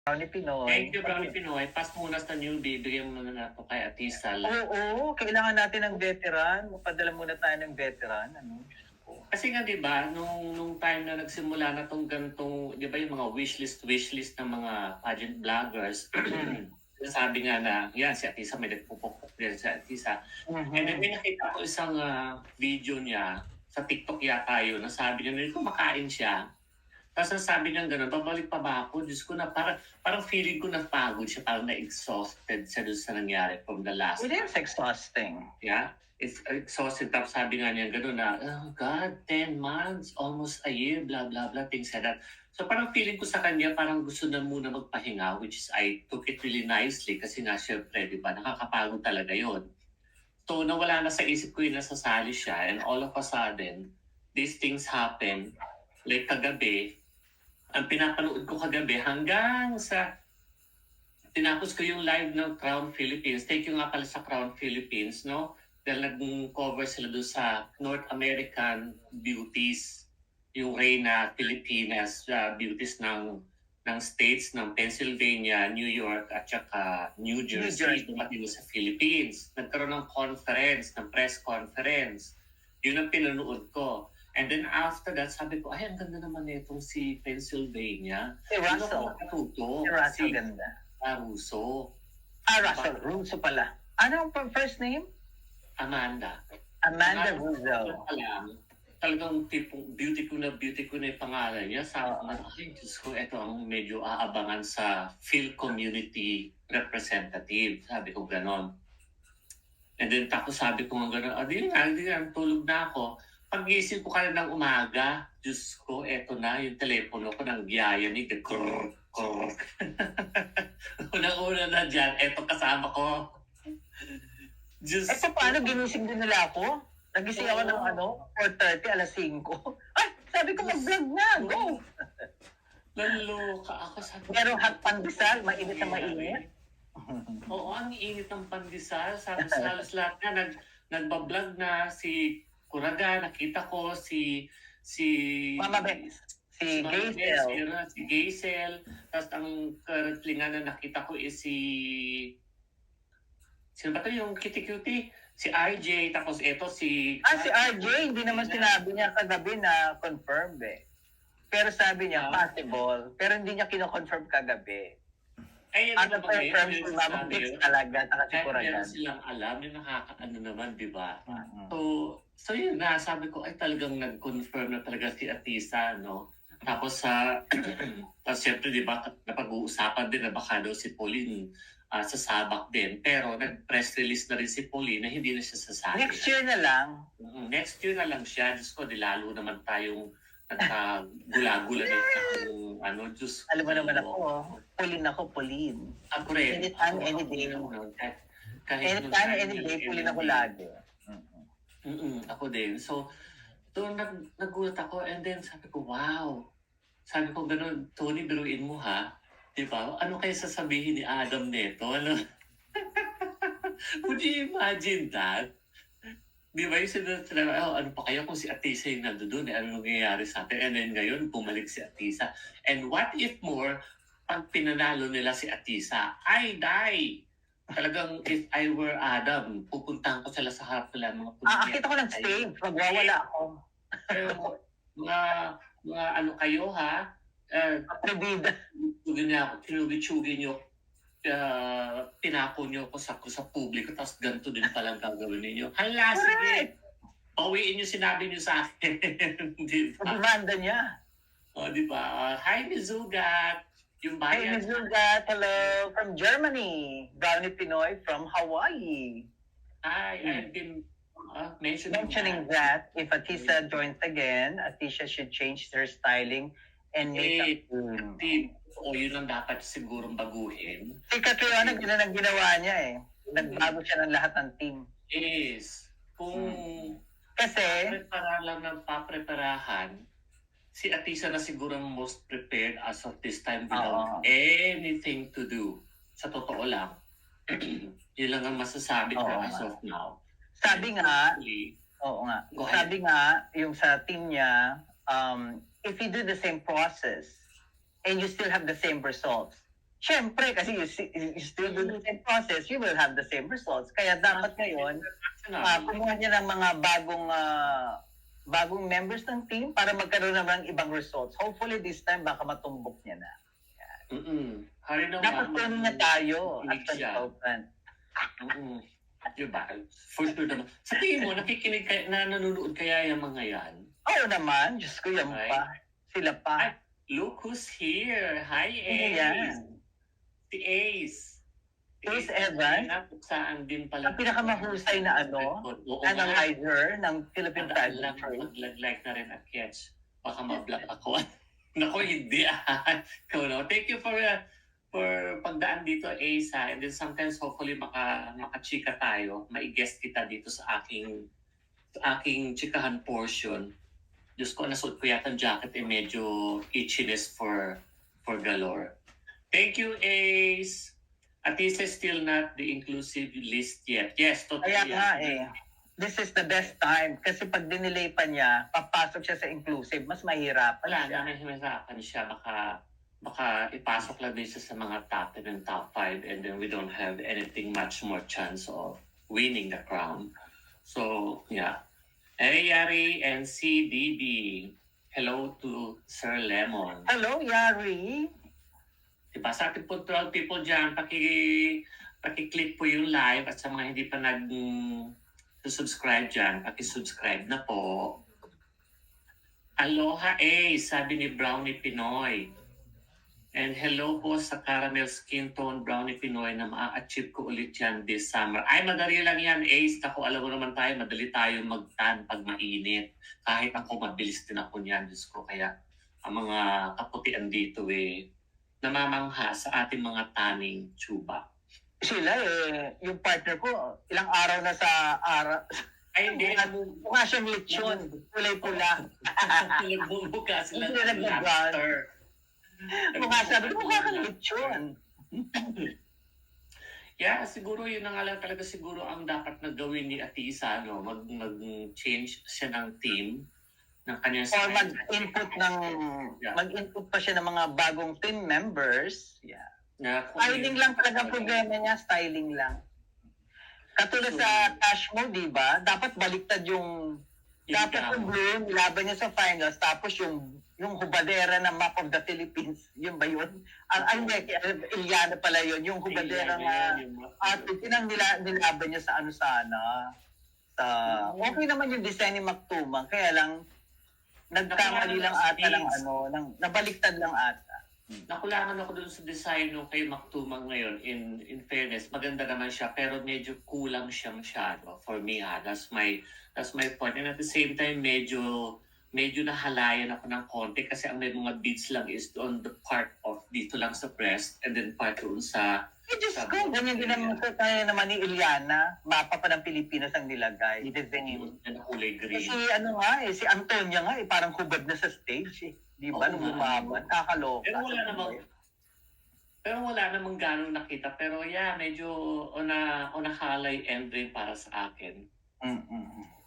Brownie Pinoy. Thank you, Brownie Pinoy. Pass muna sa newbie. Bigyan mo na ito kay Atisa. Oo, kailangan natin ng veteran. Mapadala muna tayo ng veteran. Ano? Kasi nga, di ba, nung time na nagsimula na itong ganitong, di ba yung mga wishlist ng mga pageant vloggers, sabi nga na, yan, si Atisa, may nagpupukpuk din si Atisa. And then may nakita ko isang video niya, sa TikTok yata yun, na sabi niya, kumakain siya. Tapos sabi niya gano'n, babalik pa ba ako? Diyos ko na, parang feeling ko napagod siya, parang na-exhausted siya doon sa nangyari from the last It is exhausting. Yeah, it's exhausted. Tapos sabi nga niya gano'n na, oh God, 10 months, almost a year, blah, blah, blah, things like that. So parang feeling ko sa kanya, parang gusto na muna magpahinga, which is I took it really nicely kasi nga syempre, di ba, nakakapagod talaga yon. So nawala na sa isip ko yung nasasali siya and all of a sudden, these things happen. Like kagabi, ang pinapanood ko kagabi hanggang sa tinapos ko yung live ng Crown Philippines. Thank you nga pala sa Crown Philippines, no? Dahil nag-cover sila doon sa North American beauties, yung Reyna Filipinas beauties ng states ng Pennsylvania, New York at saka New Jersey dumating sa Philippines. Nagkaroon ng conference, ng press conference. Yun ang pinanood ko. And then after that, sabi ko, ay, ang ganda naman itong si Pennsylvania. Si Russell. Si Russell ganda. Russo. Russell. Russo pala. Ano ang first name? Amanda. Amanda Russo. Talagang beauty ko na yung pangalan niya. Sabi ko, ay, Diyos ko, ito ang medyo aabangan sa Phil Community Representative. Sabi ko, ganon. And then tapos sabi ko nga ganon, di nga, tulog na ako. Pag-isip ko ka ng umaga, Diyos ko, eto na, yung telepono ko ng biyaya ni krrrr, krrrr. Unang-una na dyan, eto kasama ko. Diyos ko. Paano ginising din nila ako? Nagising ako ng 4:30, alas 5. Ay, sabi ko mag-vlog na, go! Naloka ako. Merong hot pandesal, mainit na mainit. Oo, ang init ng pandesal. Sabi sa halos lahat na, nagbablog na si Kuraga, nakita ko si Mama Beth, si Gaisel. Si Gaisel. Tapos ang currently nga na nakita ko is sino ba ito yung kitty-cutie? Si RJ. Tapos ito si RJ, hindi naman sinabi niya kagabi na confirmed eh. Pero sabi niya possible. Pero hindi niya kino-confirm kagabi. Ay, ano ba confirm si Mama Beth talaga, si Kuraga. Meron silang alam, yung nakakaano naman, di ba? So yun na, sabi ko, ay talagang nag-confirm na talaga si Atisa, no? Tapos tapos syempre, di ba, napag-uusapan din na baka daw si Pauline sasabak din. Pero nag-press release na rin si Pauline na hindi na siya sasali. Next year na lang? Next year na lang siya. Diyos ko, di lalo naman tayong nagkagula-gula na Diyos ko. Alam mo naman ako, Pauline. Ako rin. Anytime, any day. Anytime, any day, Pauline ako lagi. Ako din. So, doon nagulat ako and then sabi ko, wow. Sabi ko, gano'n, Tony, biruin mo ha. Diba? Ano kaya sasabihin ni Adam neto? Ano? Would you imagine that? Diba yung sinabi, ano pa kaya kung si Atisa yung nandoon, ano nangyayari sa atin? And then ngayon, bumalik si Atisa. And what if more, pag pinanalo nila si Atisa, I die! Talagang if I were Adam, pupuntahan ko sila sa harap nila mga puliya. Akita ko ng stage, magwawala ako. Pero mga ano kayo ha? Aprobida. Tinugi-tsugi nyo, tinako nyo ako sa publiko, tapos ganito din palang gagawin ninyo. Hala, sige! Pawiin nyo sinabi nyo sa akin. Diba? Demanda niya. O, diba? Hi, Mizugat! Hey, Mizugat, hello from Germany. Brownie Pinoy from Hawaii. Hi, I've been mentioning that if Atisa joins again, Atisa should change her styling and makeup. O yun ang dapat sigurong baguhin. Si Catriona, yun ang ginawa niya eh. Nagbago siya ng lahat ng team. Yes. Kung kasi prepara lang ng papreparahan, si Atisa na siguro ang most prepared as of this time without anything to do. Sa totoo lang. Yun lang ang masasabi ko as of now. Sabi nga, sabi nga, yung sa team niya, if you do the same process and you still have the same results, Syempre, kasi you still do the same process, you will have the same results. Kaya dapat ngayon, kumuha niya ng mga bagong members ng team para magkaroon naman ng ibang results. Hopefully this time, baka matumbok niya na. Dapat tuloy niya tayo as consultant. Diba? For sure naman. Sa tingin mo, nakikinig nanonood kaya yung mga yan? Oo naman, Diyos ko, yan pa. Sila pa. Ay, look who's here. Hi, Ace. Yan. Si Ace. Ace Evans. Saan din pala. Ang pinakamahusay na analyzer ng Philippine Fashion Trade. Mag-like na rin at catch. Baka ma-block ako. Naku, hindi. Thank you for pagdaan dito, Ace. And then sometimes, hopefully, makachika tayo. Mai-guest kita dito sa aking chikahan portion. Diyos ko, nasuot ko yata ang jacket medyo itchiness for galore. Thank you, Ace. Atisa is still not the inclusive list yet. Yes, totally. Kaya nga this is the best time. Kasi pag dinelay pa niya, papasok siya sa inclusive, mas mahirapan Wala, siya. mahirapan siya. Baka ipasok lang din siya sa mga top 10 and top 5 and then we don't have anything much more chance of winning the crown. So, yeah. Hey, Yari and CDB. Hello to Sir Lemon. Hello, Yari. Diba, sa ating puntual people dyan, paki-click po yung live at sa mga hindi pa nag-subscribe dyan, paki-subscribe na po. Aloha sabi ni Brownie Pinoy. And hello po sa Caramel Skin Tone Brownie Pinoy na ma-achieve ko ulit yan this summer. Ay, madali lang yan, Ace. Ako, alam mo naman tayo, madali tayo mag-tan pag mainit. Kahit ako, mabilis din ako niyan, Diyos ko. Kaya ang mga kaputian dito namamangha sa ating mga tanning tuba. Sila yung partner ko, ilang araw na sa araw. Ay, hindi. Mukha siyang lechon. Kulay-pula. Nagbumbuka sila Hindi ng lobster. Mukha sabi, mukha kang lechon. Yeah, siguro yun na nga lang talaga siguro ang dapat na gawin ni Atisa, mag-change siya ng team ng kanyang Or mag-input pa siya ng mga bagong team members. Yeah. Styling lang talaga ang problema niya, styling lang. Katulad sa cash mo, di ba? Dapat baliktad yung blue, nilaban niya sa finals, tapos yung hubadera ng Map of the Philippines, yun ba yun? Ilyana pala yun, yung hubadera nga, at nilaban niya sa okay naman yung design ni Mactumang, kaya lang, nagkamali lang ata nabaliktad lang ata. Nakulangan ako dun sa design nung kay Mactumang ngayon. In fairness, maganda naman siya, pero medyo kulang siya masyado for me. That's my point. And at the same time, medyo nahalayan ako ng konti kasi ang may mga beads lang is on the part of dito lang sa breast and then part doon sa Diyos ko, ganyan din naman ni Ilyana. Mapa pa ng Pilipinas ang nilagay. Design. Na kulay green. Kasi si Antonia nga, parang hubad na sa stage. Di ba? Nung lumabas, kakaloka. Pero wala namang ganong nakita. Pero medyo halay end rin para sa akin.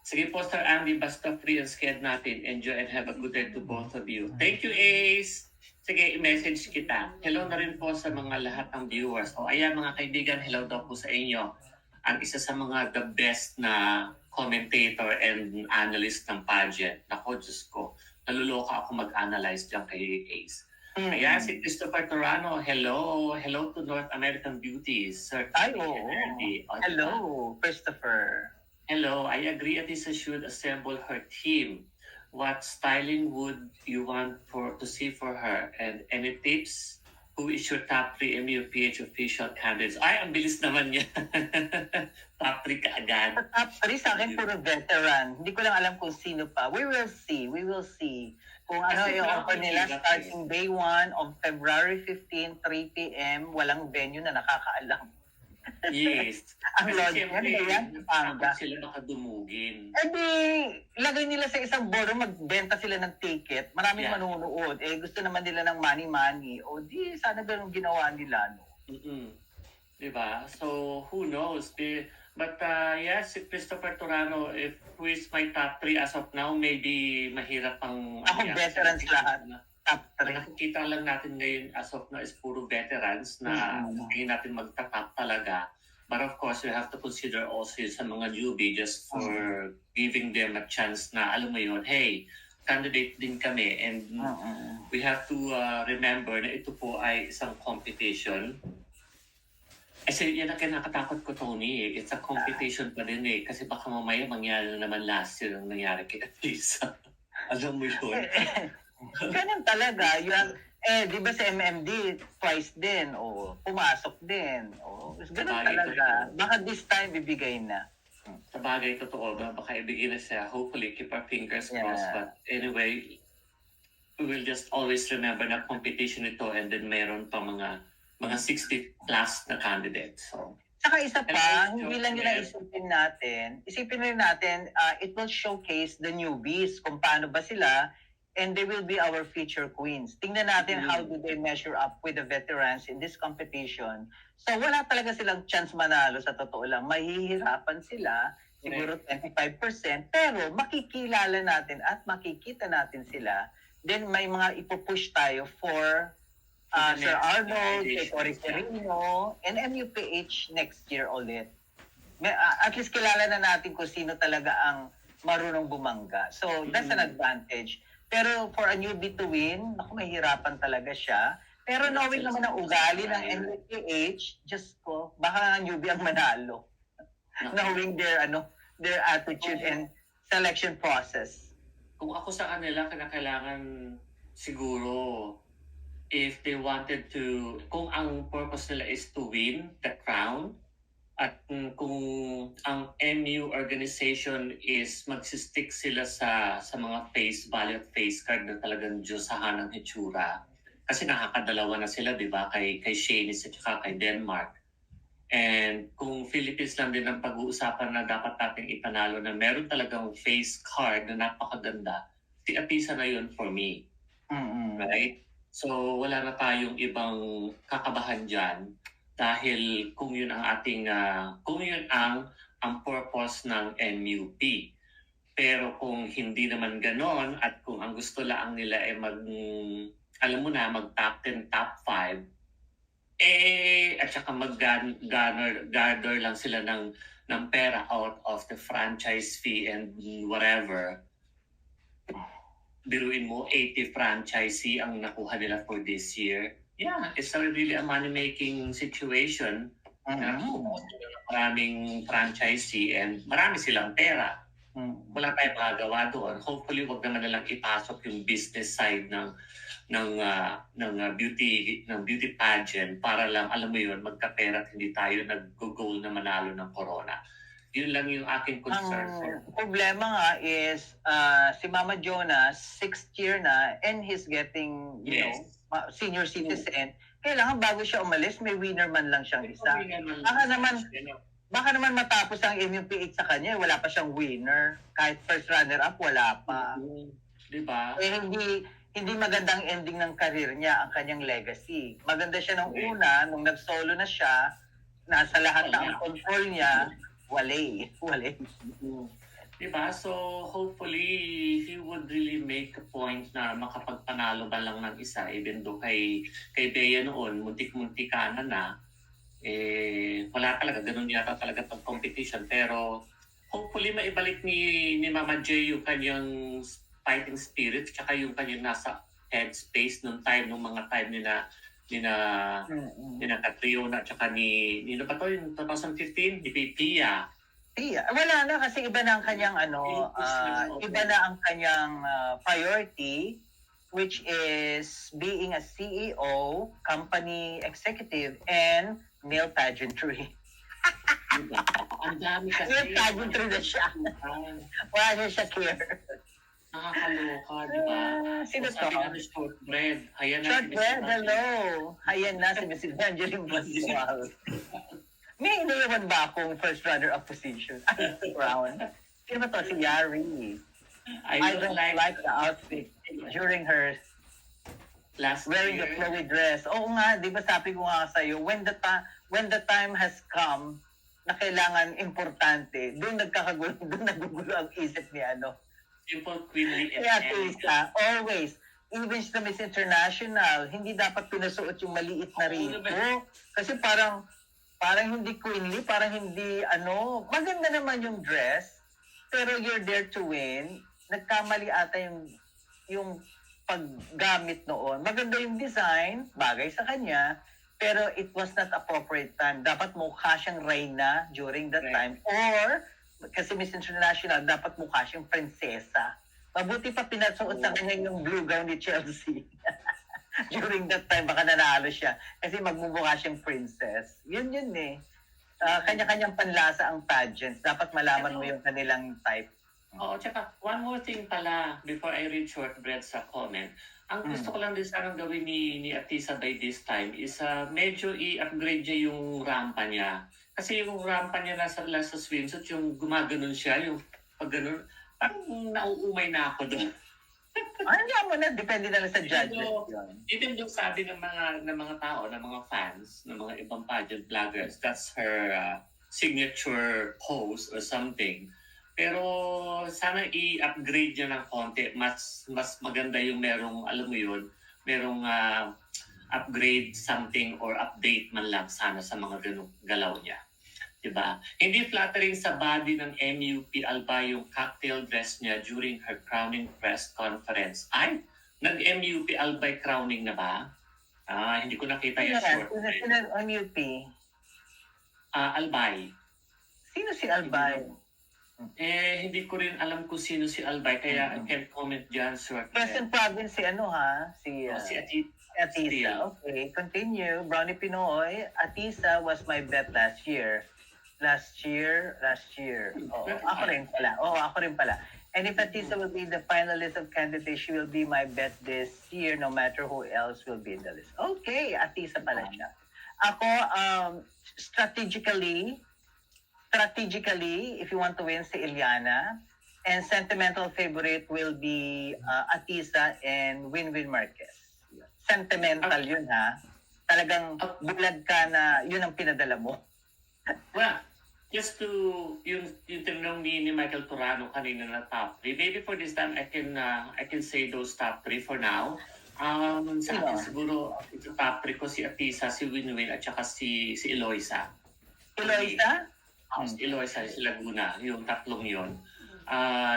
Sige po, Sir Andy, basta free and scared natin. Enjoy and have a good day to both of you. Thank you, Ace! Sige, i-message kita. Hello na rin po sa mga lahat ng viewers. Ayan mga kaibigan, hello daw po sa inyo. Ang isa sa mga the best na commentator and analyst ng pageant. Nako, Diyos ko. Naluloka ako mag-analyze dyan kay Ace. Ayan, si Christopher Torano. Hello. Hello to North American Beauties. Sir Andy. Hello, Christopher. Hello, I agree Atisa should assemble her team. What styling would you want to see for her? And any tips? Who is your top 3 MUPH official candidates? Ay, ang bilis naman niya. Top 3 kaagad. Top 3 sa akin, puro veteran. Hindi ko lang alam kung sino pa. We will see. Kung ano yung offer nila starting day 1 of February 15, 3 p.m. Walang venue na nakakaalam. Yes. Ang logic yan, Panga. Sila makadumugin. Lagay nila sa isang ballroom, magbenta sila ng ticket. Maraming manunood. Gusto naman nila ng money. O sana ganun ginawa nila. No? Diba? So, who knows? But yes, si Christopher Torano, who is my top 3 as of now, maybe mahirap pang... Ako veterans lahat. top Ang 3. nakikita lang natin ngayon as of now is puro veterans na tingin natin magtatap talaga. But of course, we have to consider also sa mga newbie just for giving them a chance na, alam mo yun, hey, candidate din kami. And we have to remember na ito po ay isang competition. Kasi yan ang kinakatakot ko, Tony. It's a competition pa din eh. Kasi baka mamaya mangyari na naman last year ang nangyari kay Atisa. Alam mo yun? Ganun talaga. Di ba sa MMD, twice din. O, pumasok din. O, ganun talaga. Baka this time, bibigay na. Sa bagay, totoo ba? Baka ibigay na siya. Hopefully, keep our fingers crossed. But anyway, we will just always remember na competition ito and then meron pa mga 60 plus na candidates. So, saka isa pa, hindi lang yun isipin rin natin, it will showcase the newbies kung paano ba sila, and they will be our future queens. Tingnan natin how do they measure up with the veterans in this competition. So wala talaga silang chance manalo sa totoo lang. Mahihirapan sila, siguro 25%, pero makikilala natin at makikita natin sila. Then may mga ipupush tayo for Sir Arnold, Cory Quirino, and MUPH next year ulit. At least kilala na natin kung sino talaga ang marunong bumangga. So, that's an advantage. Pero for a newbie to win, naku, mahirapan talaga siya. Pero knowing naman ang ugali ng MUPH, just ko, baka newbie ang manalo. Knowing their attitude and selection process. Kung ako sa kanila, kailangan siguro if they wanted to, kung ang purpose nila is to win the crown, at kung ang MU organization is magsistick sila sa mga face value at face card na talagang Diyosahan ng hitsura. Kasi nakakadalawa na sila, di ba? Kay Shanice at saka kay Denmark. And kung Philippines lang din ang pag-uusapan na dapat nating ipanalo na meron talagang face card na napakaganda, si Atisa na yun for me. Right? So, wala na tayong ibang kakabahan dyan dahil kung yun ang ating, kung yun ang purpose ng MUP. Pero kung hindi naman ganon at kung ang gusto lang nila ay alam mo na, mag top 10, top 5, at saka mag-gather lang sila ng pera out of the franchise fee and whatever, biruin mo, 80 franchisee ang nakuha nila for this year. Yeah, it's really a money-making situation. Maraming franchisee and marami silang pera. Wala tayong magagawa doon. Hopefully, wag naman nalang ipasok yung business side ng beauty pageant para lang, alam mo yun, magkapera at hindi tayo nag-goal na manalo ng corona. Yun lang yung aking concern. Ang problema nga is si Mama Jonas, 6th year na, and he's getting, senior citizen. Kailangan bago siya umalis, may winner man lang siyang isa. Baka naman matapos ang MUPH sa kanya, wala pa siyang winner. Kahit first runner-up, wala pa. Diba? Hindi magandang ending ng career niya, ang kanyang legacy. Maganda siya nung una, nung nag-solo na siya, nasa lahat ng control niya, wale. Diba? So, hopefully, he would really make a point na makapagpanalo ba lang ng isa, even though kay Bea noon, muntik-muntika na, wala talaga, ganun yata talaga pag-competition. Pero, hopefully, maibalik ni Mama J yung kanyang fighting spirit, tsaka yung kanyang nasa headspace nung mga time ni Catriona, tsaka ni ba to yung 2015? Ni Pia. Wala na kasi iba na ang kanyang iba na ang kanyang priority, which is being a CEO, company executive, and nail pageantry. Ang dami kasi. Nail pageantry na siya. Wala na siya care. Nakakaloka, di ba? Sino to? Sabi nga ni Shortbread. Shortbread, hello. Ayan na si Mrs. Evangeline Pascual. May iniwan ba akong first runner-up position? Ay, Brown. Sino ba to? Si Yari. I don't like the outfit during her wearing the flowy dress. Oo nga, di ba sabi ko nga sa'yo, when the time has come na kailangan importante, doon nagugulo ang isip ni Simple, queenly, Kaya Tisa, always, even sa Miss International, hindi dapat pinasuot yung maliit na rito. Kasi parang hindi queenly, parang hindi maganda naman yung dress, pero you're there to win. Nagkamali ata yung paggamit noon. Maganda yung design, bagay sa kanya, pero it was not appropriate time. Dapat mukha siyang reyna during that time, or kasi Miss International, dapat mukha siyang prinsesa. Mabuti pa pinasuot sa kanya yung blue gown ni Chelsea. During that time, baka nanalo siya. Kasi magmumukha siyang princess. Yun eh. Kanya-kanyang panlasa ang pageants. Dapat malaman mo yung kanilang type. Oo, tsaka one more thing pala before I read shortbread sa comment. Ang gusto ko lang din sanang gawin ni Atisa by this time is medyo i-upgrade niya yung rampa niya. Kasi yung rampa niya nasa swimsuit, yung gumaganon siya, yung pag ganun, parang nauumay na ako doon. Ano mo na, depende na lang sa judges. Even yung sabi ng mga tao, ng mga fans, ng mga ibang pageant vloggers, that's her signature pose or something. Pero sana i-upgrade niya ng konti. Mas maganda yung merong, alam mo yun, merong upgrade something or update man lang sana sa mga ganung galaw niya. Diba? Hindi flattering sa body ng MUP Alba yung cocktail dress niya during her crowning press conference. Ay, nag-MUP Albay crowning na ba? Hindi ko nakita yung short. Sino MUP? Albay. Sino si Albay? Hindi ko rin alam kung sino si Albay, kaya I can't comment dyan. Quezon Province si si Atisa. Okay, continue. Brownie Pinoy, Atisa was my bet last year. Last year. Ako rin pala. And if Atisa will be the finalist of candidates, she will be my bet this year, no matter who else will be in the list. Okay, Atisa pala siya. Ako, strategically, if you want to win, si Iliana. And sentimental favorite will be Atisa and Winwin Marquez. Sentimental yun, ha? Talagang bulag ka na yun ang pinadala mo. Well, just to yung tinanong ni Michael Turano kanina na top 3, maybe for this time I can say those top 3 for now. Sa akin siguro ito top 3 ko si Atisa, si Winwin at saka si Eloisa. Eloisa? Si Eloisa, si Laguna, yung tatlong yon.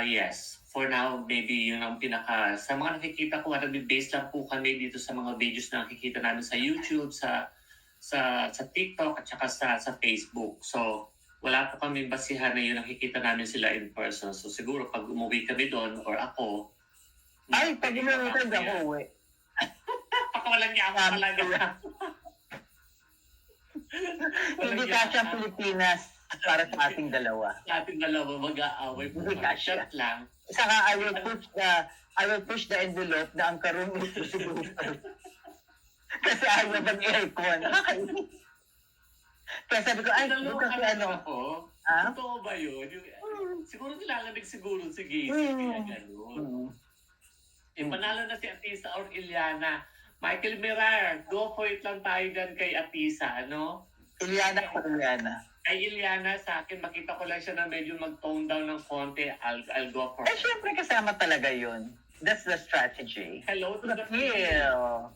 Yes. For now, maybe yun ang sa mga nakikita ko, nag-base lang po kami dito sa mga videos na nakikita namin sa YouTube, sa TikTok, at saka sa Facebook. So, wala po kami basihan na yun nakikita namin sila in person. So, siguro pag umuwi kami doon, or ako, pag umuwi ka, ako uwi. Pakawalan niya ako talaga. Hindi ka siya Pilipinas para sa ating dalawa. Sa ating dalawa, mag-aaway po. Hindi ka siya. Lang. Saka I will push the envelope na ang karoon mo siguro. Kasi ayaw mag-aircon. Kaya sabi ko, kasi totoo ba yun? Siguro nilalamig siguro si Gacy. Kaya gano'n. Panalo na si Atisa or Iliana. Michael Mirar, go for it lang tayo dyan kay Atisa, ano? Iliana. Ay, Iliana, sa akin, makita ko lang siya na medyo mag-tone down ng konti. I'll go for it. Syempre kasama talaga yun. That's the strategy. Hello to the feel.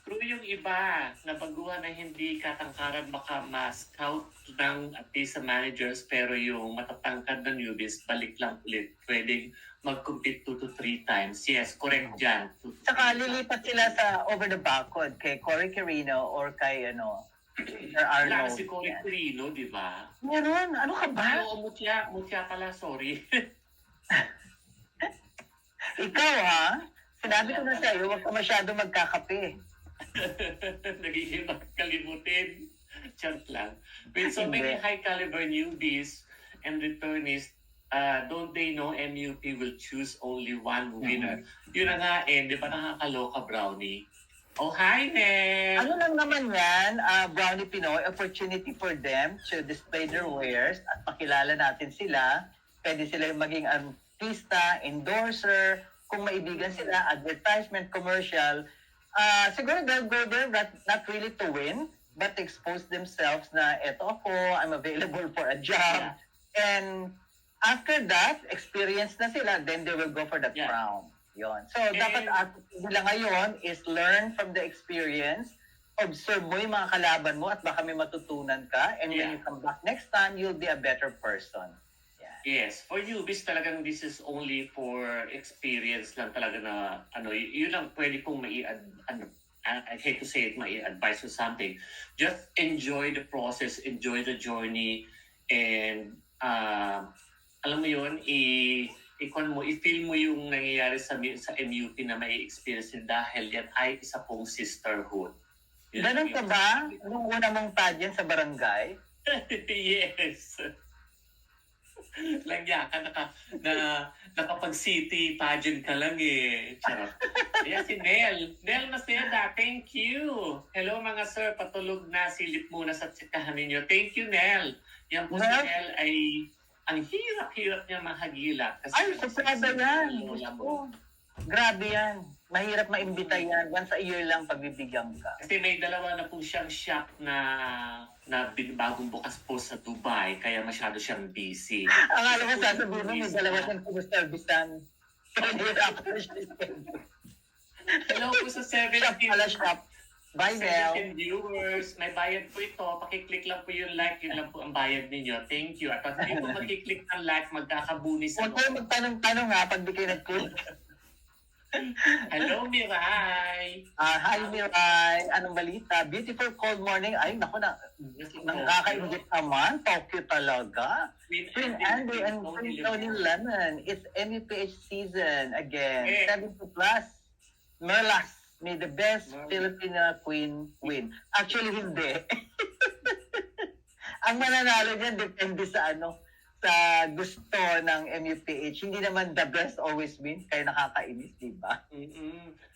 True yung iba na baguhan na hindi katangkaran baka ma-scout ng Atisa managers, pero yung matatangkad na newbies, balik lang ulit. Pwedeng mag-compete 2 to 3 times. Yes, correct dyan. Saka lilipat sila sa over the backcourt kay Cory Carino or kay Wala si Cory Carino, di ba? Meron. Ano ka ba? Oo, mutya pala, sorry. Ikaw, ha? Sinabi ko na sa'yo, huwag ka masyado magkakape. Nagiging makakalimutin. Chant lang. With so many high-caliber newbies and returnees, don't they know MUP will choose only one winner? Yun na nga, di ba nakakaloka, Brownie? Oh, hi, Ned! Ano lang naman yan, Brownie Pinoy, opportunity for them to display their wares at makilala natin sila. Pwede sila yung maging artista, endorser, kung maibigan sila, advertisement, commercial. Siguro they'll go there not really to win, but to expose themselves na eto ako, I'm available for a job. Yeah. And after that, experience na sila, then they will go for the crown. Yon. So, dapat attitude nila ngayon is learn from the experience, observe mo yung mga kalaban mo at baka may matutunan ka, and when you come back next time, you'll be a better person. Yes, for newbies talagang this is only for experience lang talaga na yun lang pwede kong I hate to say it, mai-advise or something. Just enjoy the process, enjoy the journey, and alam mo yun, i-feel mo yung nangyayari sa MUP na may experience dahil yan ay isa pong sisterhood. Ganun ka ba? Nung una mong pageant sa barangay? Yes. Langya ka nakapag-city pageant ka lang eh. Charot. Ayan si Nel. Nel Maceda, thank you. Hello mga sir, patulog na. Silip muna sa tsikahan ninyo. Thank you, Nel. Yan po si Nel ay ang hirap-hirap niya mahagilap. Ay, suprada yan. Grabe yan. Mahirap maimbita yan. Once a year lang pagbibigyan ka. Kasi may dalawa na po siyang shop na bagong bukas po sa Dubai, kaya masyado siyang busy. Ang alam mo, sasabihin mo, may dalawa siyang kumuservisan. Hello po sa 17 Bye, Nel. Viewers. May bayad po ito. Pakiclick lang po yung like. Yun lang po ang bayad ninyo. Thank you. At pag hindi po makiklick ng like, magkakabunis. Huwag kayo magtanong-tanong ha pag di kayo nag-click. Hello, Mirai! Hi, Mirai! Anong balita? Beautiful cold morning. Ay, naku na. Nakaka-ingit naman. Tokyo talaga. Queen Andy and Queen Tony Lemon. It's MUPH season again. 70 plus. Merlas. May the best Filipina queen win. Actually, hindi. Ang mananalo niyan depende sa sa gusto ng MUPH. Hindi naman the best always wins, kaya nakakainis, di ba?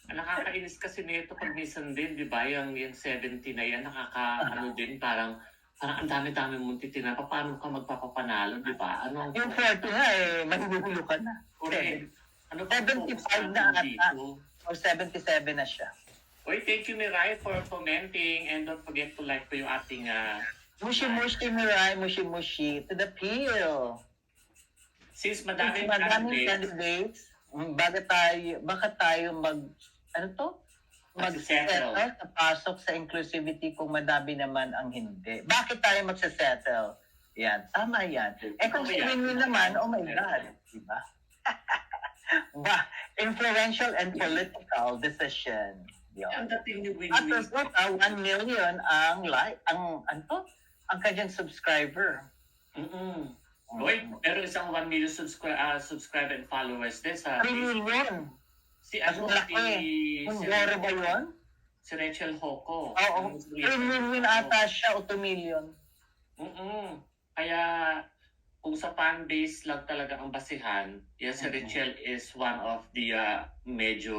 Nakakainis kasi nito pag minsan din, di ba? Yung 70 na yan, din, parang ang dami-dami mong titina. Paano ka magpapapanalo, di ba? Yung 40 nga mahuhulo ka na. Okay. 75 na ata. Or 77 na siya. Oy, thank you, Mirai, for commenting. And don't forget to like po yung ating Mushi-mushi, Mirai, mushi-mushi, to the peel. Since madaming candidates, baka tayo mag-settle sa pasok sa inclusivity kung madami naman ang hindi. Bakit tayo magsasettle? Yan, tama yan. Kung win-win naman, oh my God, di ba? Influential and political decision. Ang dating ni At 1 million ang kanyang subscriber. Oy, pero isang 1 million subscriber and followers din sa 3 million. Si Mundoro ba yun? Si Rachel Hoco. Oo. 3 million ata siya o 2 million. Kaya kung sa fan base lang talaga ang basihan, si Rachel is one of the medyo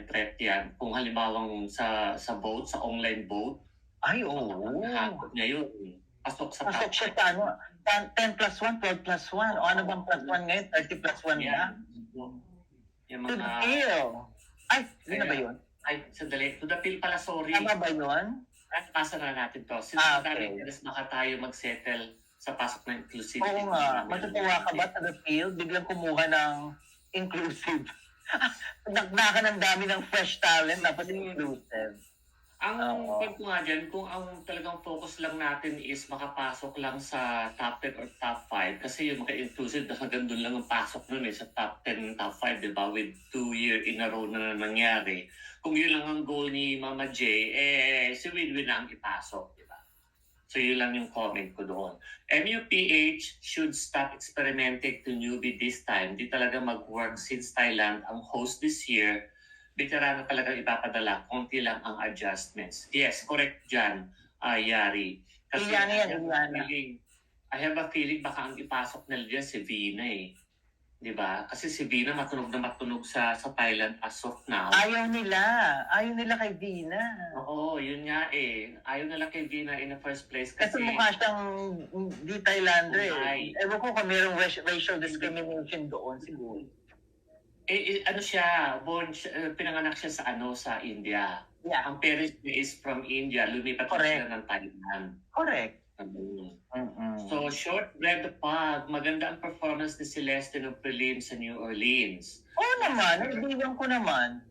threat yan. Kung halimbawang sa vote, sa online vote, ay, oo. Hakot niya yun. Pasok siya sa 10 plus 1, 12 plus 1. O ano bang plus 1 ngayon? 30 plus 1 na? Yung mga... Ay, yun na ba yun? Ay, sandali. To the pill pala, sorry. Tama ba yun? Pasa na natin to. Since baka tayo mag-settle sa pasok ng inclusivity. Oo nga. Matutuwa ka ba sa the field? Biglang kumuha ng inclusive. Nagdaka ng dami ng fresh talent tapos inclusive. Ang point ko nga dyan, kung ang talagang focus lang natin is makapasok lang sa top 10 or top 5, kasi yung maka-inclusive, hanggang doon lang ang pasok nun sa top 10 top 5, di ba? With 2 year in a row na nangyari. Kung yun lang ang goal ni Mama J, si Winwin na ang ipasok, di ba? So yun lang yung comment ko doon. MUPH should stop experimenting to newbie this time. Di talaga mag-work since Thailand ang host this year. Veterano talaga ipapadala, konti lang ang adjustments. Yes, correct dyan, Yari. Kasi I have a feeling baka ang ipasok nila dyan si Vina Di ba? Kasi si Vina matunog na matunog sa Thailand as of now. Ayaw nila. Ayaw nila kay Vina. Oo, yun nga Ayaw nila kay Vina in the first place. Kasi mukha siyang di Thailander Ewan ko kung mayroong racial discrimination doon siguro. Ano siya, pinanganak siya sa India. Yeah. Ang parents niya is from India, lumipat sila ng Thailand. Correct. So, Shortbread Pug, maganda ang performance ni Celeste ng prelim sa New Orleans. Oo naman, naibigan ko naman.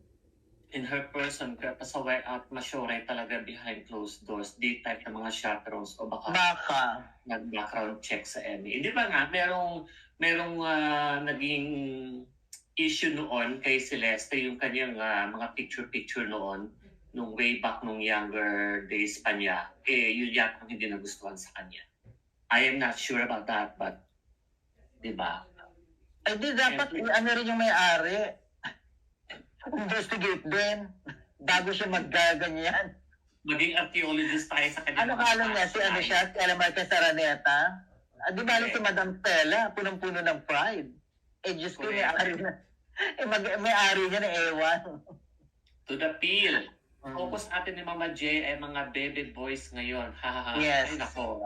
In her person, pasaway at masyoray talaga behind closed doors. Di type ng mga chaperones o baka nag-background check sa Emmy. Hindi ba nga, merong naging issue noon kay Celeste, yung kanyang mga picture-picture noon, nung way back nung younger days pa niya, yun yata ang hindi nagustuhan sa kanya. I am not sure about that, but, di ba? Ay, di dapat, ano rin yung may-ari. Investigate din. Bago siya maggaganyan. Maging archaeologist tayo sa kanya. Ano kala niya? Si ano siya? Si Alamarca Saraneta? Di ba si Madam Stella? Punong-puno ng pride. Diyos ko, may-ari na. May-ari niya na ewan. To the peel. Focus natin ni Mama J ay mga baby boys ngayon. Yes. Ay, nako.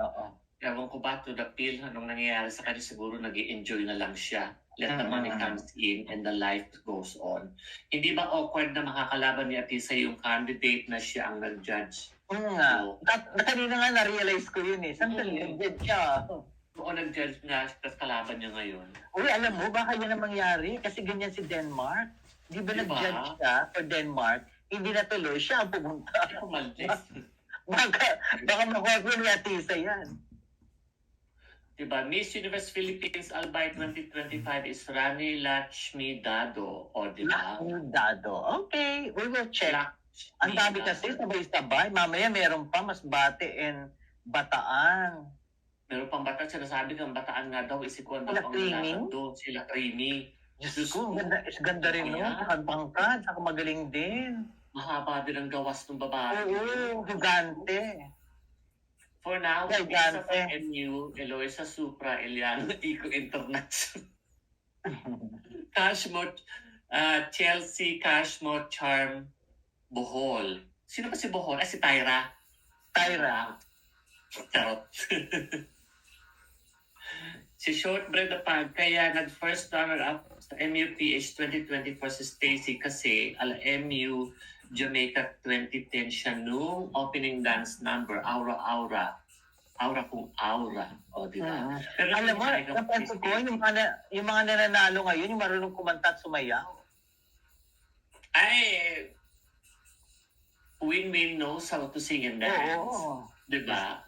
Ewan ko ba, to the peel, anong nangyayari sa kanya, siguro nag-i-enjoy na lang siya. Let the money comes in and the life goes on. Hindi ba awkward na makakalaban ni Atisa yung candidate na siya ang nag-judge? Nga. Kanina nga na-realize ko yun eh. Sandali, nag-judge siya. Oo, nag-judge nga, tapos kalaban niya ngayon. Uy, alam mo, baka yan ang mangyari. Kasi ganyan si Denmark. Di ba nag-judge siya for Denmark? Hindi natuloy siya ang pumunta. Baka makuha ko ni Atisa yan. Diba? Miss Universe Philippines Albay 2025 is Rani Lakshmi Dado. O, diba? Lakshmi Dado. Okay, we will check. Ang dami kasi, sabay-sabay. Mamaya meron pa, mas bate in Bataan. Meron pang Bataan. Sinasabi kang Bataan nga daw. Isikuan daw ang lalakad doon. Sila Creamy. Diyos ko, ganda rin no? Pangkad, saka magaling din. Mahaba din ang gawas ng babae. Oo, gigante. For now, Eloisa from MU, Eloisa Supra, Eliana Ico International. Cashmo, Chelsea, Cashmo, Charm, Bohol. Sino ba si Bohol? Si Tyra. Tyra. Charot. Si Shortbread the Pag, kaya nag-first runner-up sa MUPH 2024 si Stacy kasi MU Jamaica 2010 siya nung opening dance number, Aura Aura. Aura kung Aura. O, di ba? Pero alam mo, napansin ko, yung mga nananalo ngayon, yung marunong kumanta at sumayaw. Ay, Win-Win knows how to sing and dance. Oo. Di ba?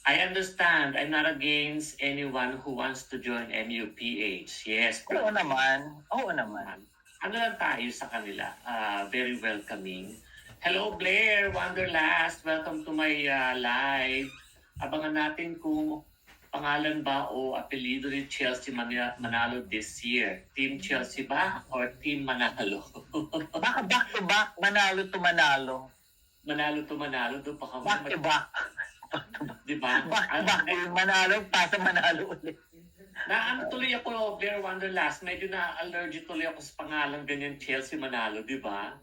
I understand. I'm not against anyone who wants to join MUPH. Yes. Oo naman. Oo naman. Ano lang tayo sa kanila? Very welcoming. Hello Blair, Wanderlust. Welcome to my live. Abangan natin kung pangalan ba o apelido ni Chelsea Manalo this year. Team Chelsea ba or Team Manalo? Baka back to back, Manalo to Manalo. Manalo to Manalo. Doon pa kami. Back to back. Diba? Back to back. Manalo, pasa Manalo ulit. Ano tuloy ako, Blair Wanderlust, medyo na-allergic tuloy ako sa pangalan ganyan, Chelsea Manalo, di ba?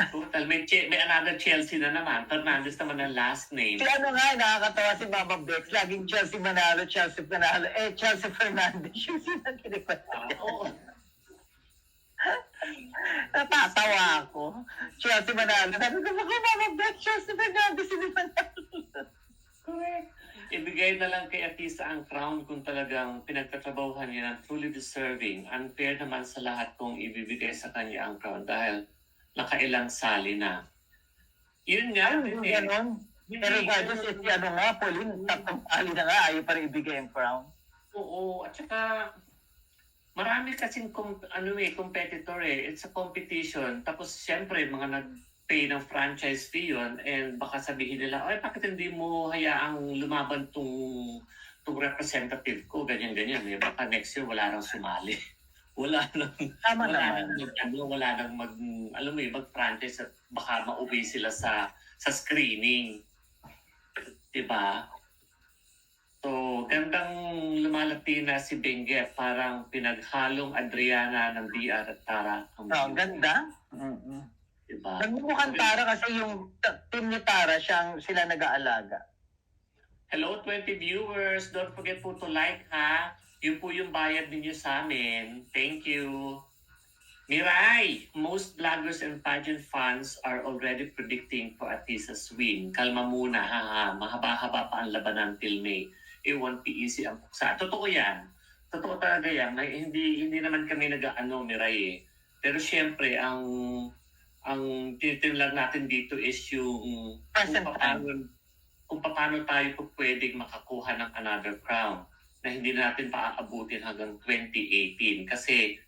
Total, may another Chelsea na naman. Fernandez naman ang last name. Si ano nga, nakakatawa si Mama Bex. Laging Chelsea Manalo, Chelsea Manalo. Chelsea Fernandez. Yung sinagkinipan. Oo. Natatawa ako. Chelsea Manalo. Sabi ko, Mama Bex, Chelsea Fernandez, hindi Manalo. Correct. Ibigay na lang kay Atisa ang crown kung talagang pinagtatrabahuhan niya ng truly deserving. Unfair naman sa lahat kung ibibigay sa kanya ang crown dahil nakailang sali na. Yun nga. Ganon. Pero Gajos, si ano nga, Pauline, tatlong sali na nga, ayaw pa rin ibigay ang crown. Oo. At saka, marami kasing competitor eh. It's a competition. Tapos, siyempre, mga pay ng franchise fee yun and baka sabihin nila, ay bakit hindi mo hayaang lumaban tong representative ko, ganyan-ganyan. Eh, baka next year wala nang sumali. Wala nang mag-franchise at baka mauwi sila sa screening. Diba? So, gandang lumalati na si Benguet, parang pinaghalong Adriana ng DR at Tara. Ang ganda. Diba? Nagmumukhang Tara kasi yung team ni Tara, sila nag-aalaga. Hello 20 viewers. Don't forget po to like ha. Yun po yung bayad ninyo sa amin. Thank you. Mirai, most bloggers and pageant fans are already predicting for Atisa's win. Kalma muna, ha. Mahaba-haba pa ang labanan till May. It won't be easy ang puksa. Totoo yan. Totoo talaga yan. Hindi naman kami nag-ano, Mirai eh. Pero syempre, ang tinitingnan natin dito is yung kung paano tayo po pwedeng makakuha ng another crown na hindi natin paaabutin hanggang 2018. Kasi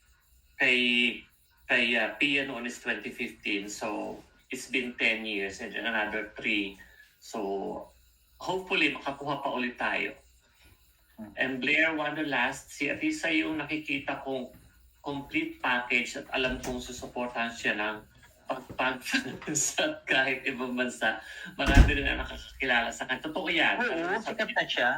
kay Pia noon is 2015, so it's been 10 years and then another 3. So hopefully makakuha pa ulit tayo. And Blair Wanderlust, si Atisa yung nakikita kong complete package at alam kong susuportahan siya ng pagpag-fans at kahit ibang bansa. Marami rin na nakakakilala sa kanya. Totoo yan. Oo, sikat na siya.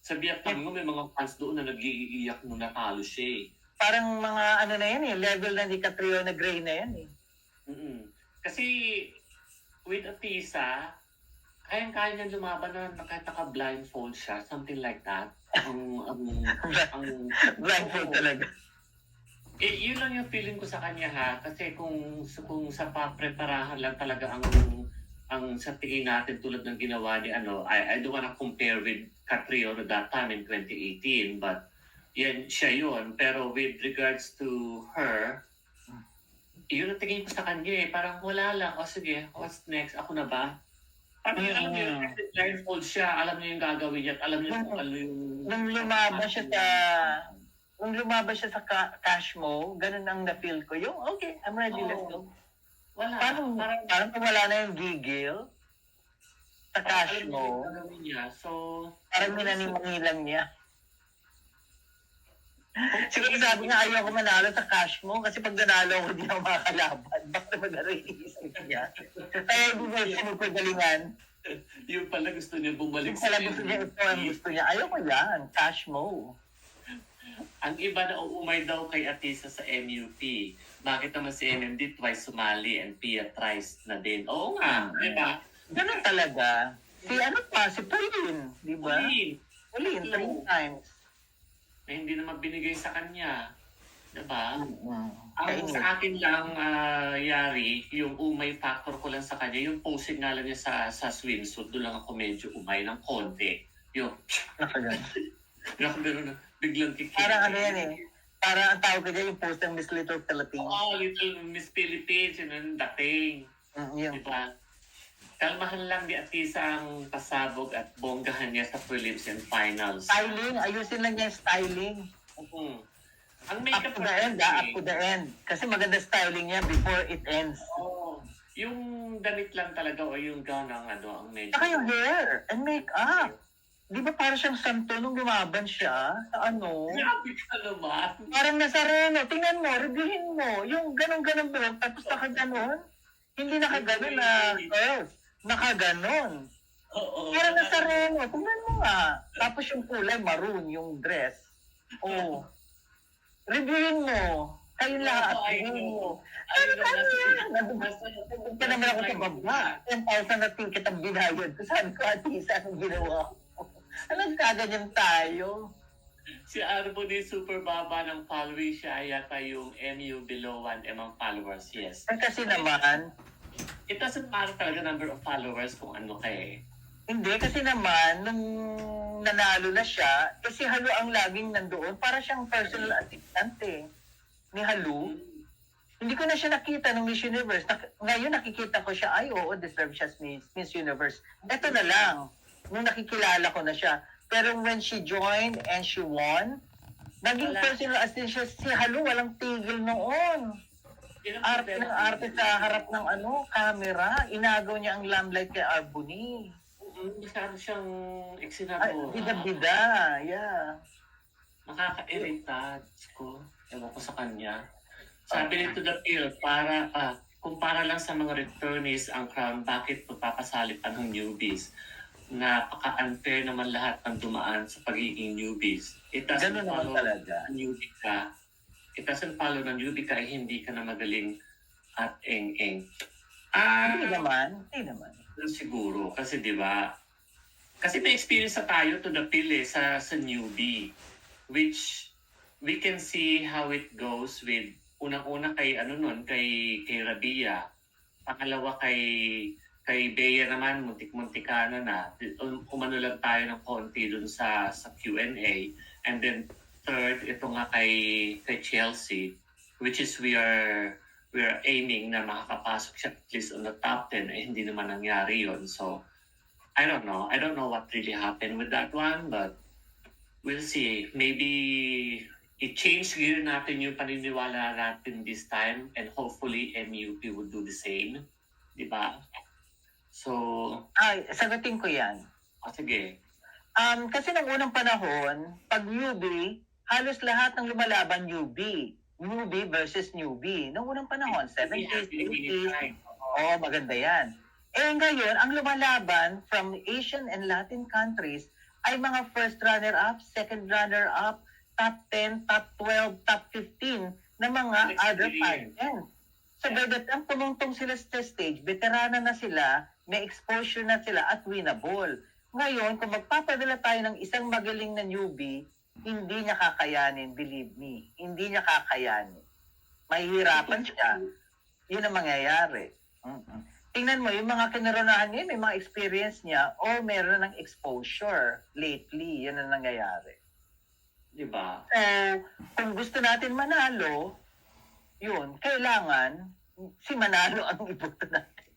Sa Vietnam mo, may mga fans doon na nag-iiyak nung natalo siya eh. Parang mga ano na yan eh, level na ni Catriona Gray na yan eh. Kasi with Atisa, kayang-kaya niya lumaban na kahit naka-blindfold siya, something like that. Blindfold talaga. Yun lang yung feeling ko sa kanya ha, kasi kung sa papreparahan lang talaga ang sa tingin natin tulad ng ginawa ni I don't wanna compare with Catriona that time in 2018, but yan siya yun. Pero with regards to her, yun ang tingin ko sa kanya eh, parang wala lang, sige, what's next, ako na ba? Parang alam niyo yung blindfold siya, alam niyo yung gagawin niya, at alam niyo kung ano yung... Nung lumabas siya sa cash mo, ganun ang na-feel ko. Yung, okay, I'm ready, let's go. Wala. Parang wala na yung gigil sa cash mo. So, parang minanimangilang niya. Siguro sabi niya, ayaw ko manalo sa cash mo kasi pag nanalo ko, hindi ako makakalaban. Bakit magano iisip niya? Kaya hindi mo siya magpagalingan. Yung pala gusto niya bumalik sa gusto niya, ito ang gusto niya. Ayaw ko yan, cash mo. Ang iba na uumay daw kay Atisa sa MUP. Bakit naman si MMD twice sumali and Pia thrice na din? Oo nga, di ba? Ganun talaga. Si Pauline, di ba? Pauline, 3 times. Na hindi naman binigay sa kanya. Di ba? Ang Kainit. sa akin lang, Yari, yung umay factor ko lang sa kanya, yung posing nga lang niya sa swimsuit, doon lang ako medyo umay ng konti. Yung, nakagano na, biglang kikita. Parang ano yan eh. Parang ang tawag ko dyan yung post ng Miss Little Philippines. Little Miss Philippines, yun ang dating. Yun. Diba? Kalmahan lang di Atisa ang pasabog at bonggahan niya sa prelims and finals. Styling, ayusin lang niya yung styling. Ang Up makeup to the end, up to the end. Kasi maganda styling niya before it ends. Yung damit lang talaga o yung gown ang ang medyo. Saka yung hair and makeup. Di ba parang siyang santo nung lumaban siya sa Grabe ka naman. Parang Nazareno. Tingnan mo, reviewin mo. Yung ganun-ganun buhok, tapos nakaganon. Hindi nakaganon na curve. Nakaganon. Parang Nazareno. Tingnan mo nga. Tapos yung kulay, maroon, yung dress. Reviewin mo. Kayo lahat. Reviewin mo. Ano yan? Nandun ka naman ako sa baba. 10,000 na ticket ang binayad ko. Saan ko, Atisa, anong ginawa ko? Anong kaganyan tayo? Si Arbony super baba ng following siya yata yung MU below 1M ang followers, yes. Kasi naman, it doesn't matter talaga number of followers kung ano kay. Hindi, kasi naman, nung nanalo na siya, kasi Halu ang laging nandoon, para siyang personal assistant ni Halu. Hindi ko na siya nakita nung Miss Universe. Ngayon nakikita ko siya, ay oo, deserve siya Miss Universe. Ito na lang, nung nakikilala ko na siya. Pero when she joined and she won, naging personal assistant siya. Si Halu walang tigil noon. Arte ng arte sa harap ng camera. Inagaw niya ang lamplight kay Arbony. Masyado siyang eksinado. Bida-bida, yeah. Nakaka-irritate ko. Ewan ko sa kanya. Sabi nito the field, kumpara lang sa mga returnees ang crown, bakit magpapasali pa ng newbies? Napaka-unfair naman lahat ng dumaan sa pagiging newbies. It doesn't follow na newbie ka. It doesn't follow na newbie ka ay hindi ka na magaling at eng-eng. Hindi naman. Siguro. Kasi di ba? Kasi may experience na tayo to the pill sa newbie. Which we can see how it goes with Unang-una kay kay Rabia. Pangalawa kay Bea naman, muntik-muntikana na. Umano lang tayo ng konti dun sa Q&A. And then third, ito nga kay Chelsea, which is we are aiming na makakapasok siya at least on the top 10. Hindi naman nangyari yon. So I don't know what really happened with that one, but we'll see. Maybe i-change gear natin yung paniniwala natin this time, and hopefully MUP would do the same. Di ba? So, sagutin ko yan. Sige. Kasi nung unang panahon, pag newbie, halos lahat ng lumalaban newbie. Newbie versus newbie. Nung unang panahon, 70s, 80s. Oo, maganda yan. Ngayon, ang lumalaban from Asian and Latin countries ay mga first runner-up, second runner-up, top 10, top 12, top 15 na mga other pageants. So by the time tumungtong sila sa stage, veterana na sila, may exposure na sila at winnable. Ngayon, kung magpapadala tayo ng isang magaling na newbie, hindi niya kakayanin, believe me. Hindi niya kakayanin. Mahihirapan siya. Yun ang mangyayari. Tingnan mo, yung mga kinaronahan niya, may mga experience niya o meron ng exposure lately. Yun ang nangyayari. Diba? So, kung gusto natin manalo, yun, kailangan si Manalo ang iboto natin.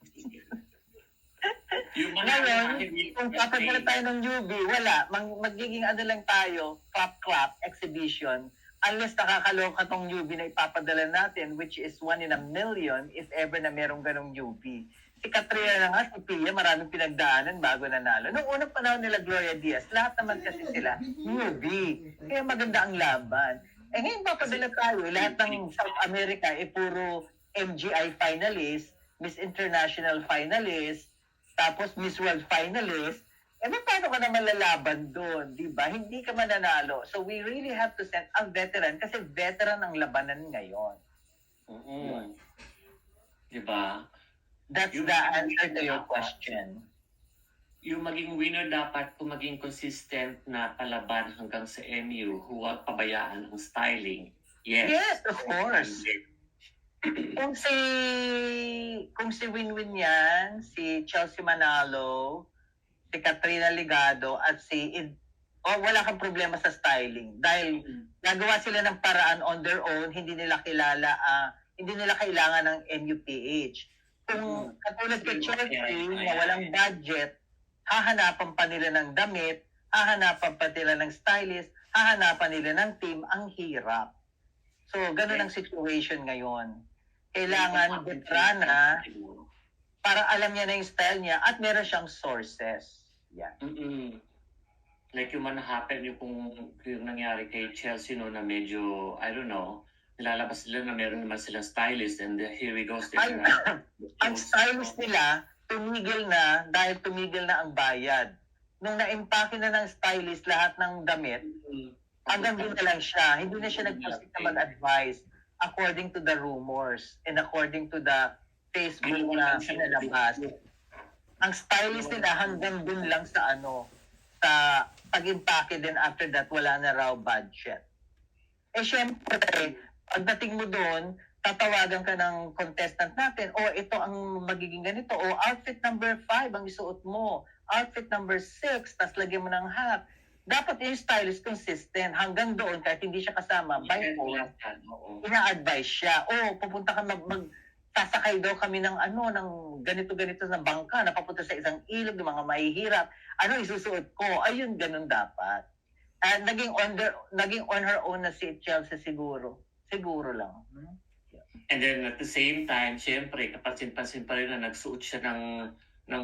Ngayon, kung papadala tayo ng newbie, wala. Magiging lang tayo, clap-clap, exhibition, unless nakakaloka tong newbie na ipapadala natin, which is 1 in a million if ever na merong ganong newbie. Si Katrina na nga, si Pia, maraming pinagdaanan bago nanalo. Noong unang panahon nila Gloria Diaz, lahat naman kasi sila newbie. Kaya maganda ang laban. Ngayon papadala tayo, lahat ng South America, puro MGI finalist, Miss International finalist, tapos Miss World finalist. Paano ka naman lalaban doon, di ba? Hindi ka mananalo. So we really have to send a veteran kasi veteran ang labanan ngayon. Di ba? That's the answer to your question. Yung maging winner dapat kung maging consistent na palaban hanggang sa MU, huwag pabayaan ang styling. Yes, of course. Kung si Winwin yan, si Chelsea Manalo, si Katrina Ligado, at wala kang problema sa styling. Dahil nagawa sila ng paraan on their own, hindi nila kailangan ng MUPH. Kung katulad kay Chelsea na walang budget, hahanapan pa nila ng damit, hahanapan pa nila ng stylist, hahanapan nila ng team, ang hirap. So, ganun ang situation ngayon. Kailangan veterana para alam niya na yung style niya at meron siyang sources. Yeah. Like yung happen yung nangyari kay Chelsea na medyo, I don't know, nilalabas sila na meron naman silang stylist and here we go. Ang stylist nila, tumigil na dahil tumigil na ang bayad. Nung na-impake na ng stylist lahat ng damit, hanggang doon na lang siya. Hindi na siya nag-proceed na mag-advise according to the rumors and according to the Facebook na pinalabas. Ang stylist nila hanggang doon lang sa sa pag-impake din after that, wala na raw budget. Syempre, pagdating mo doon, tatawagan ka ng contestant natin, ito ang magiging ganito, outfit number 5 ang isuot mo, outfit number 6, tas lagyan mo ng hat. Dapat yung stylist consistent hanggang doon kahit hindi siya kasama by phone. Ina-advise siya, pupunta ka sasakay daw kami ng ng ganito-ganito na bangka na papunta sa isang ilog ng mga mahihirap. Ano isusuot ko? Ayun, ganun dapat. Naging on her own na si Chelsea siguro. Siguro lang. And then at the same time, syempre, kapansin-pansin pa rin na nagsuot siya ng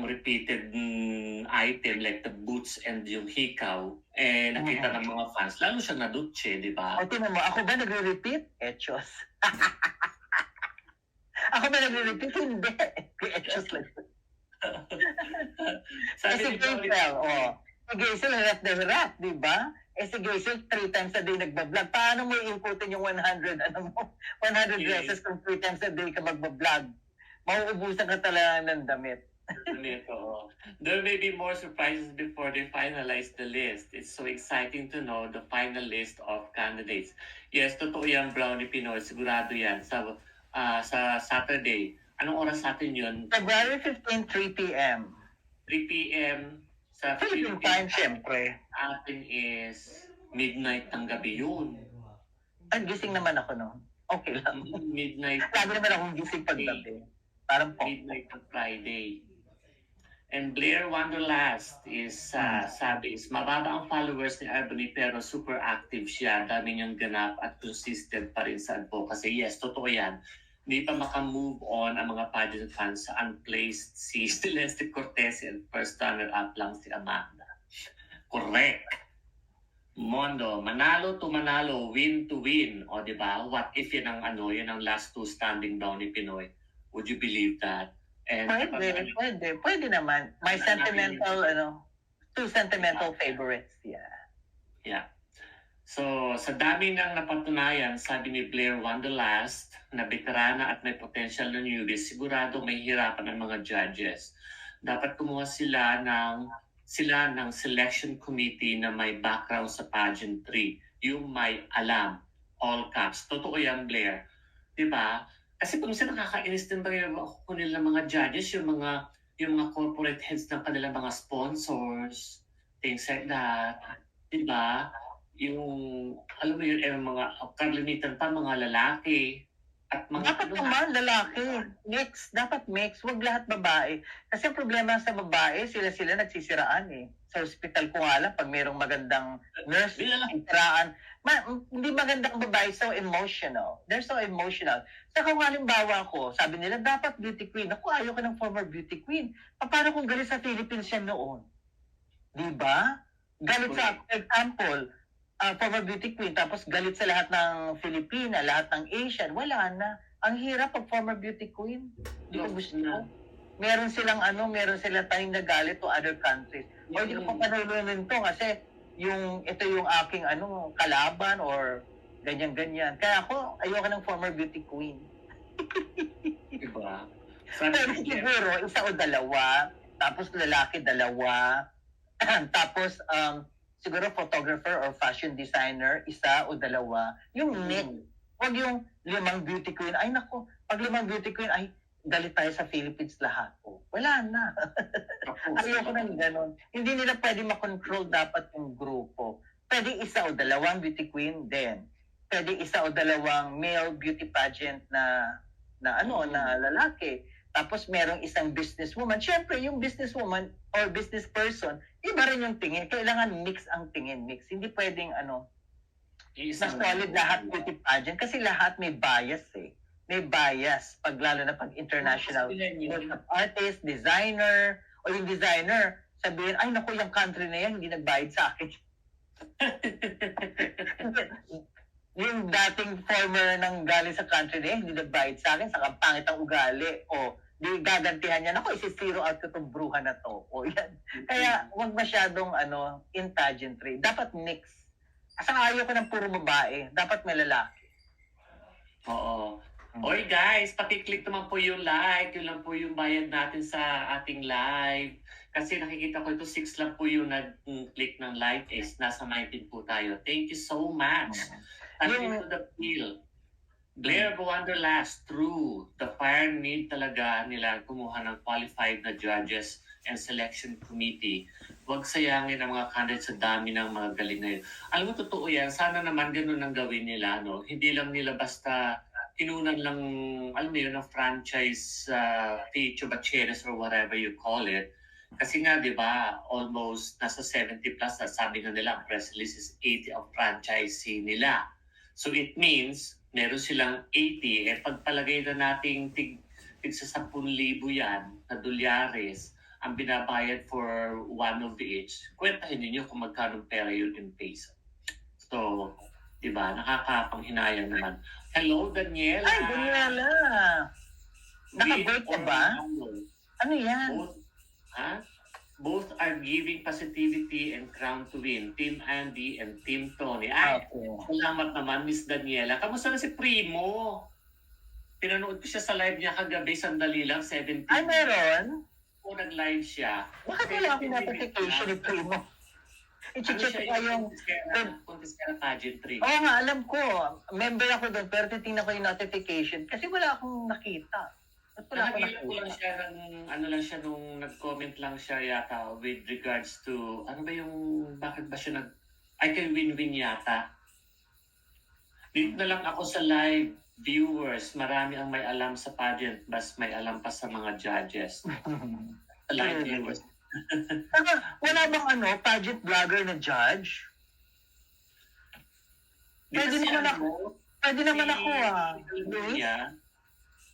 repeated item like the boots and yung hikaw. Nakita ng mga fans, lalo siya nadutse, di ba? Tingnan mo, ako ba nagre-repeat? Echos. Ako ba nagre-repeat? Hindi. Echos lang. Si Gaisel, si Gaisel harap na harap, di ba? Si Gaisel 3 times a day nagbablog. Paano mo i-inputin yung 100 dresses kung 3 times a day ka magbablog? Mauubusan ka talaga ng damit. There may be more surprises before they finalize the list. It's so exciting to know the final list of candidates. Yes, totoo yan, Brownie Pinoy. Sigurado yan. Sa Saturday. Anong oras sa atin yun? February 15, 3 p.m. 3 p.m. sa Philippine time, siyempre. Atin is midnight ng gabi yun. Ay, gising naman ako, no? Okay lang. Midnight. Lagi naman akong gising paggabi. Parang po. Midnight ng Friday. And Blair Wanderlust is, sabi, is mababa ang followers ni Ebony pero super active siya. Dami niyang ganap at consistent pa rin sa advocacy. Yes, totoo yan. Hindi pa makamove on ang mga pageant fans sa unplaced si Celeste Cortez and first runner-up lang si Amanda. Correct. Mondo, manalo to manalo, win to win. O diba? What if yun ang last two standing down ni Pinoy? Would you believe that? And Pwede naman. My sentimental, two sentimental favorites, Yeah. So, sa dami ng napatunayan, sabi ni Blair Wanderlust, na veterana at may potential na newbies, sigurado may hirapan ang mga judges. Dapat kumuha sila ng selection committee na may background sa pageantry, yung may alam, all caps. Totoo yan, Blair. Diba? Kasi kung sila nakakainis din ba yung nila mga judges, yung mga corporate heads ng kanilang mga sponsors, things like that. Diba? Yung, alam mo yun, mga karlimitan pa, mga lalaki. At mga dapat naman, lalaki. Mix. Dapat mix. Huwag lahat babae. Kasi ang problema sa babae, sila nagsisiraan eh. Sa hospital ko nga lang, pag mayroong magandang nurse, siraan. Hindi magandang babae, so emotional. They're so emotional. Sa kung halimbawa ko, sabi nila, dapat beauty queen. Ako, ayaw ka ng former beauty queen. Paano kung galit sa Philippines siya noon? Diba? Galit sa, for example, former beauty queen, tapos galit sa lahat ng Filipina, lahat ng Asian, wala na. Ang hirap pag former beauty queen. Hindi ko gusto. Meron silang tanim na galit to other countries. O hindi ko papanununin to kasi ito yung aking kalaban or ganyan-ganyan. Kaya ako, ayoko ng former beauty queen. Diba? Pero siguro, isa o dalawa, tapos lalaki dalawa, tapos siguro photographer or fashion designer, isa o dalawa. Yung mix. Huwag yung 5 beauty queen. Ay nako, pag 5 beauty queen, ay galit tayo sa Philippines lahat. Wala na. Ayoko nang ganon. Hindi nila pwede makontrol dapat yung grupo. Pwede isa o dalawang beauty queen din. Pwede isa o dalawang male beauty pageant na lalaki. Tapos merong isang businesswoman. Siyempre, yung businesswoman or business person, iba rin yung tingin. Kailangan mix ang tingin. Mix. Hindi pwedeng na solid lahat beauty pageant. Kasi lahat may bias eh. May bias. Lalo na pag international artist, designer, o yung designer, sabihin, ay naku, yung country na yan, hindi nagbayad sa akin. Yung dating former ng galing sa country na yan, hindi nagbayad sa akin, sa pangit ang ugali. O, di gagantihan niya, ako, isi-zero out ko itong bruha na to. O, yan. Kaya, huwag masyadong, in pageantry. Dapat mix. Asang ayaw ko ng puro babae. Dapat may lalaki. Oo. Oy guys, paki-click naman po yung like. Yun lang po yung bayad natin sa ating live. Kasi nakikita ko ito, 6 lang po yung nag-click ng like. Nasa 19 po tayo. Thank you so much. Into the field. Blair Wanderlust, true. The fire need talaga nila kumuha ng qualified na judges and selection committee. Huwag sayangin ang mga candidates sa dami ng mga galing na yun. Alam mo, totoo yan. Sana naman ganun ang gawin nila. No? Hindi lang nila basta kinunan lang, alam mo yun, ng franchise fee, chubacheres or whatever you call it. Kasi nga, di ba, almost nasa 70 plus na sabi nga nila, ang press release is 80 ang franchisee nila. So it means, meron silang 80, pagpalagay na nating tig sa 10,000 yan na dolyares ang binabayad for one of the each, kwentahin niyo kung magkano pera yun in peso. So, di ba, nakakapanghinayang naman. Hello, Daniela! Ay, Daniela! Naka-break ka ba? Ano yan? Both are giving positivity and crown to win. Team Andy and Team Tony. Ay, salamat naman, Miss Daniela. Kamusta na si Primo? Pinanood ko siya sa live niya kagabi, sandali lang, 17. Ay, meron? nag-live siya. Bakit wala akong notification ito mo? I-check ko yung... Contestera pageantry. Oo nga, alam ko. Member ako doon, pero titingnan ko yung notification kasi wala akong nakita. Ba't wala akong Nakagila ko lang siya nung nag-comment lang siya yata with regards to, ano ba yung, bakit ba siya I can win-win yata. Dito na lang ako sa live viewers, marami ang may alam sa pageant, mas may alam pa sa mga judges. Live viewers. Wala bang pageant vlogger na judge? Pwede naman ako Luis?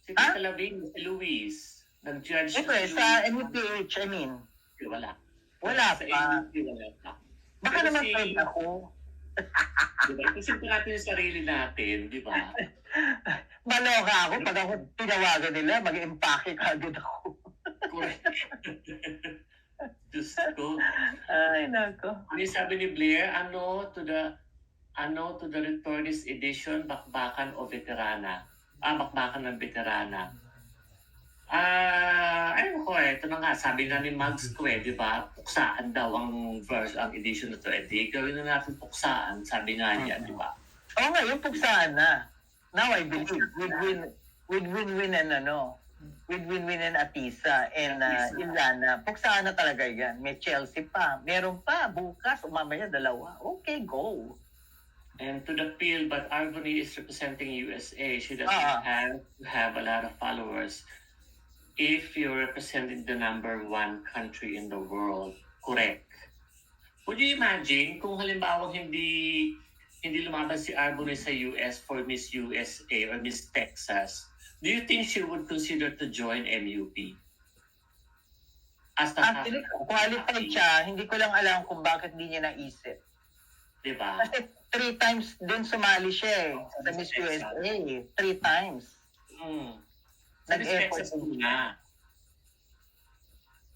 Si Tita Labing, si Luis, nag-judge. Siyempre, sa MUPH, I mean. Wala. Wala Sa pa. MUP, wala pa. Baka Pero naman pwede ako. Diba? Ipisip natin yung sarili natin, di ba? Maloka ako. Pag ako tinawagan nila, mag-empake ka agad ako. Correct. Diyos ko. Ay, nako. Ano yung sabi ni Blair? To the returnist edition, bakbakan o veterana? Bakbakan ng veterana. Ayun ko ito na nga, sabi nga ni Mags ko di ba? Puksaan daw ang edition na to. Gawin na natin puksaan, sabi nga niya, di ba? Oo nga, yung puksaan na. Now I believe, with win-win and with win-win and Atisa and Ilana, puksaan na talaga yan. May Chelsea pa. Meron pa, bukas, mamaya dalawa. Okay, go. And to the field, but Arbony is representing USA. She doesn't have a lot of followers. If you're representing the number 1 country in the world, correct. Would you imagine kung halimbawa hindi lumaban si Arbonne sa US for Miss USA or Miss Texas, do you think she would consider to join MUP? Actually, qualified siya. Hindi ko lang alam kung bakit di niya naisip. Diba? Kasi 3 times din sumali siya sa Miss USA. 3 times. Nag-effort na.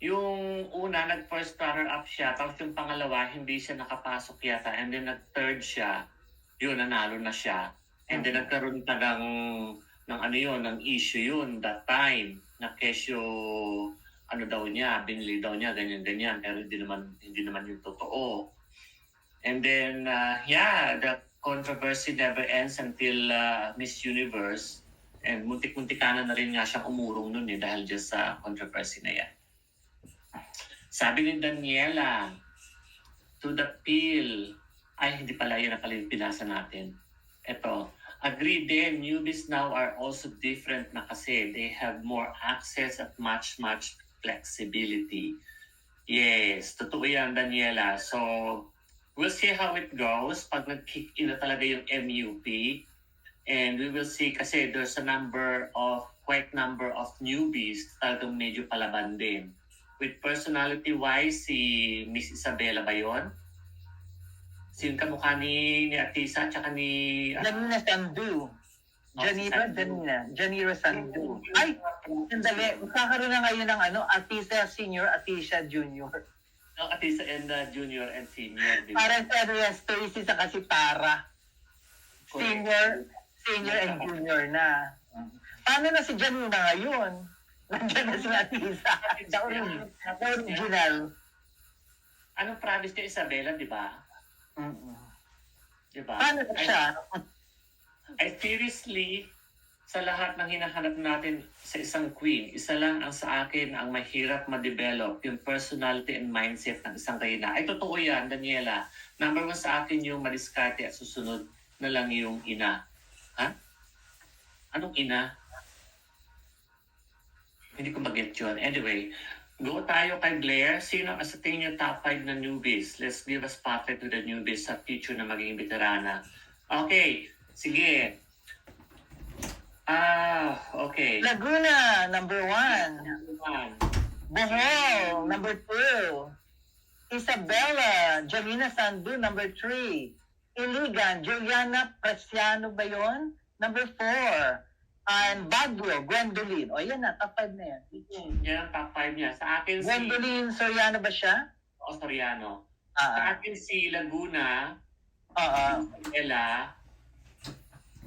Yung una, nag-first runner-up siya, tapos yung pangalawa, hindi siya nakapasok yata, and then nag-third siya, yun, nanalo na siya. And then nagkaroon pa ng issue yun, that time, na kesyo, binili daw niya, ganyan-ganyan, pero hindi naman yung totoo. And then, the controversy never ends until Miss Universe. And muntik-muntikana na rin nga siyang umurong nun dahil dyan sa controversy na yan. Sabi ni Daniela, to the pill. Ay, hindi pala yan yung pinasa natin. Ito, agree din, newbies now are also different na kasi they have more access at much flexibility. Yes, totoo yan, Daniela. So, we'll see how it goes pag nag-kick in na talaga yung MUP. And we will see kasi there's quite number of newbies talagang medyo palaban din. With personality-wise, si Miss Isabela ba yun? Sino kamukha ni Atisa at saka ni... Janina Sandu. Janira Sandu. Ay, sandali. Magkakaroon na ngayon ng Atisa Senior, Atisa Junior. Atisa and Junior and Senior. Para sa Stacy sa kasi para. Senior and Junior na. Paano na si Janina ngayon? Nandiyan na si Atisa. The original. Anong promise ni Isabela, di ba? Di ba? Paano na siya? Seriously, sa lahat ng hinahanap natin sa isang queen, isa lang ang sa akin ang mahirap ma-develop, yung personality and mindset ng isang reyna. Ay, totoo yan, Daniela. Number 1 sa akin yung madiskarte at susunod na lang yung ina. Ha? Anong ina? Hindi ko mag-get yun. Anyway, go tayo kay Blair. Sino ang sa tingin yung top 5 na newbies? Let's give a spotlight to the newbies sa future na magiging veterana. Okay, sige. Okay. Laguna, number 1. Bohol, number 2. Isabela, Janina Sandu, number 3. Iligan, Juliana Preciano ba yun? Number 4. And Baguio, Gwendolyn. O yan na, top 5 na yan. Yan ang top 5 niya. Sa akin Gwendolyn Soriano ba siya? O, Soriano. Sa akin si Laguna, Ella,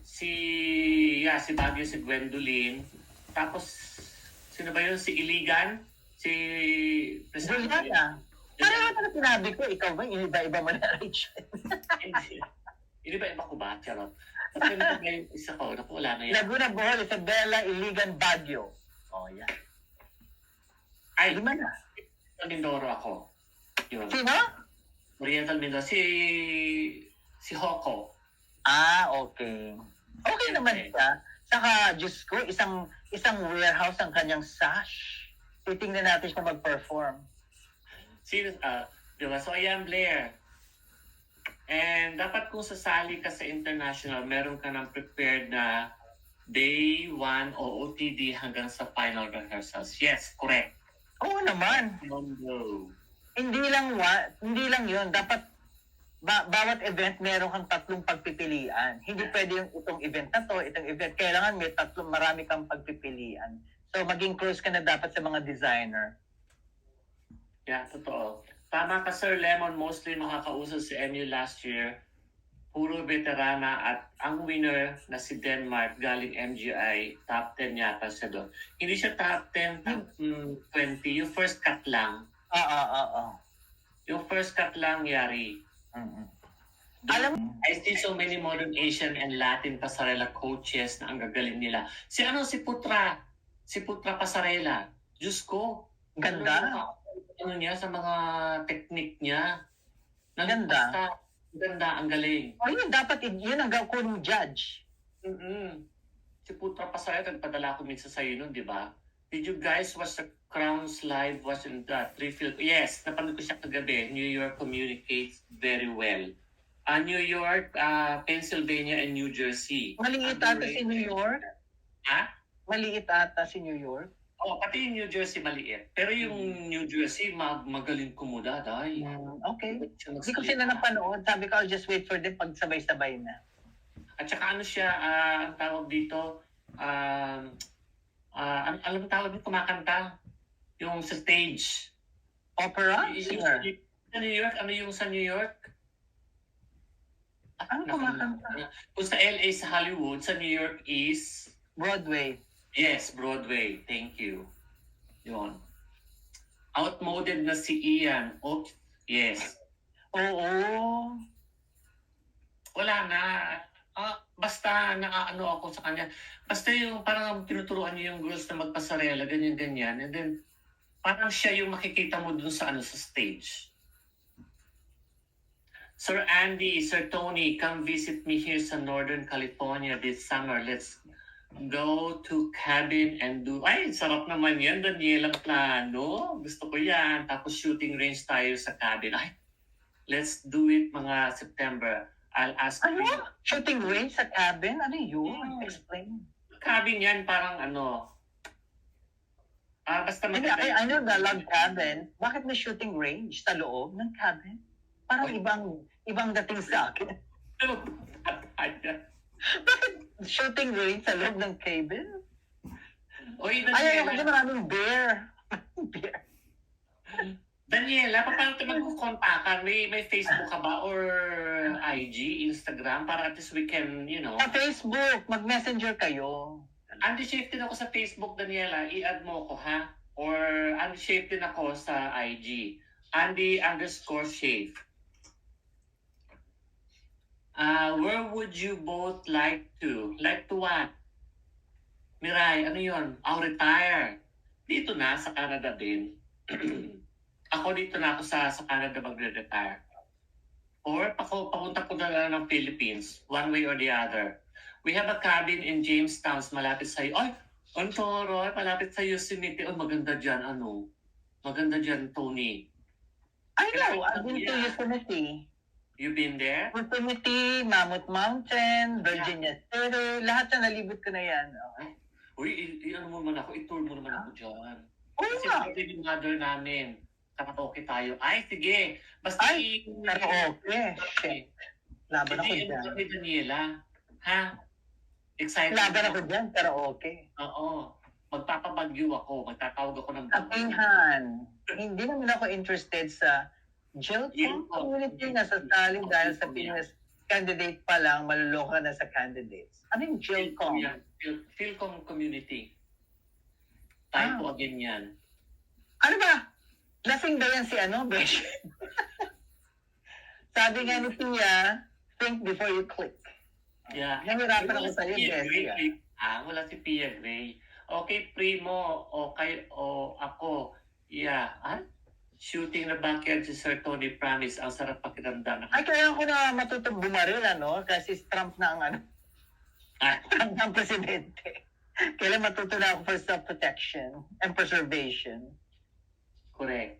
si Baguio, si Gwendolyn. Tapos, sino ba yun? Si Iligan. Si Juliana. Parang ano sinabi ko, ikaw ba, iniba-iba mo na, Rachel? Iniba-iba ko ba? Charot. Kasi ano ba yung isa ko? Naku, wala na yan. Laguna, Bohol, Isabela, Iligan, Baguio. Yan. Ay, Lima na. Mindoro ako. Yun. Sino? Oriental Mindoro. Si Hoko. Okay. Okay naman siya. Saka, Diyos ko, isang warehouse ang kanyang sash. Titingnan natin siya mag-perform. Diba? So, ayan, Blair. And dapat kung sasali ka sa international, meron ka ng prepared na day 1 o OTD hanggang sa final rehearsals. Yes, correct. Oo naman. No. Hindi lang yun. Dapat bawat event meron kang 3 pagpipilian. Hindi pwede yung itong event na to, itong event. Kailangan may 3, marami kang pagpipilian. So, maging close ka na dapat sa mga designer. Yeah, totoo. Tama ka, Sir Lemon. Mostly makakausap si MU last year. Puro veterana at ang winner na si Denmark galing MGI, top 10 yata siya doon. Hindi siya top 10, top 20. Yung first cut lang. Yung first cut lang, yari. Alam mo, I see so many modern Asian and Latin pasarela coaches na ang gagaling nila. Si Putra Pasarela. Diyos ko. ganda. Ano niya, sa mga technique niya. Ganda. Ganda, ang galing. Yun, dapat yun ang gawin mong judge. Si Putra Pasarela, nagpadala ko minsan sa'yo nun, di ba? Did you guys watch the Crowns live? Was in the Threefield? Yes, napanood ko siya kagabi. New York communicates very well. New York, Pennsylvania, and New Jersey. Maliit ata si New York. Ha? Maliit ata si New York. Pati yung New Jersey maliit. Pero yung New Jersey, magaling kumuda, dahil. Okay. Hindi ko sila napanood. Sabi ko, I'll just wait for them pag sabay-sabay na. At saka ano siya, ang tawag dito, alam mo tawag dito, kumakanta. Yung sa stage. Opera? Singer? Sa New York, ano yung sa New York? Ano kumakanta? Kung sa LA, sa Hollywood, sa New York is? Broadway. Yes, Broadway. Thank you. Yun. Outmoded na si Ian. Yes. Oo. Wala na. Basta nakaano ako sa kanya. Basta yung parang tinuturuan niyo yung girls na magpasarela, ganyan-ganyan. And then, parang siya yung makikita mo dun sa sa stage. Sir Andy, Sir Tony, come visit me here sa Northern California this summer. Let's go to cabin and do... Ay, sarap naman yan, Danielang plano. Gusto ko yan. Tapos shooting range tayo sa cabin. Ay, let's do it mga September. I'll ask Ano? you. Shooting range sa cabin? Ano yun? Explain. Cabin yan, parang basta I know the log cabin. Bakit may shooting range sa loob ng cabin? Parang ibang dating sa akin. Bakit shooting range sa loob ng cabin? Oy, Ay, Daniela. kasi maraming bear. Daniela, paano tayo magkukontakan? May Facebook ka ba or IG, Instagram para at least we can, Sa Facebook, mag-messenger kayo. Andy Shape din ako sa Facebook, Daniela. I-add mo ko, ha? Or Andy Shape din ako sa IG. Andy_Shape. Where would you both like to? Like to what? Miray, ano yun? I'll retire. Dito na, sa Canada din. Ako dito na ako sa Canada magre-retire. Or papunta ko na lang ng Philippines, one way or the other. We have a cabin in Jamestown, malapit sa'yo. Ay, Ontoro, malapit sa Yosemite. Oh, maganda dyan, Maganda dyan, Tony. I know, I've been to Yosemite. You been there? Yosemite, Mammoth Mountain, Virginia City, lahat na nalibot ko na yan. Okay. Uy, i-ano mo naman ako, i-tour mo naman ako dyan. Oo Kasi nga. yung mother namin. Karaoke tayo. Ay, sige. Basta karaoke. Laban ako dyan. Hindi Daniela. Ha? Excited. Laban ako dyan, karaoke. Oo. Magpapabagyo ako. Magtatawag ako ng Kapinghan. Hindi naman ako interested sa Jilcom community na sasali dahil sa Pinas candidate pa lang, maluloko na sa candidates. Ano yung Jilcom? Philcom community. Tayo po again yan. Ano ba? Lasing ba yan si Besh? Sabi nga ni Tia, think before you click. Yeah. Nahirapan ako sa'yo, Pia Besh. Gray. Wala si Pia Gray. Okay, Primo. Okay, ako. Yeah. Shooting na backyard si Sir Tony Promise. Ang sarap pakiramdam. Ay, kaya ako na matutong bumaril, kasi si Trump na ang Trump na ang presidente. Kailan matuto na ako for self-protection and preservation. Correct.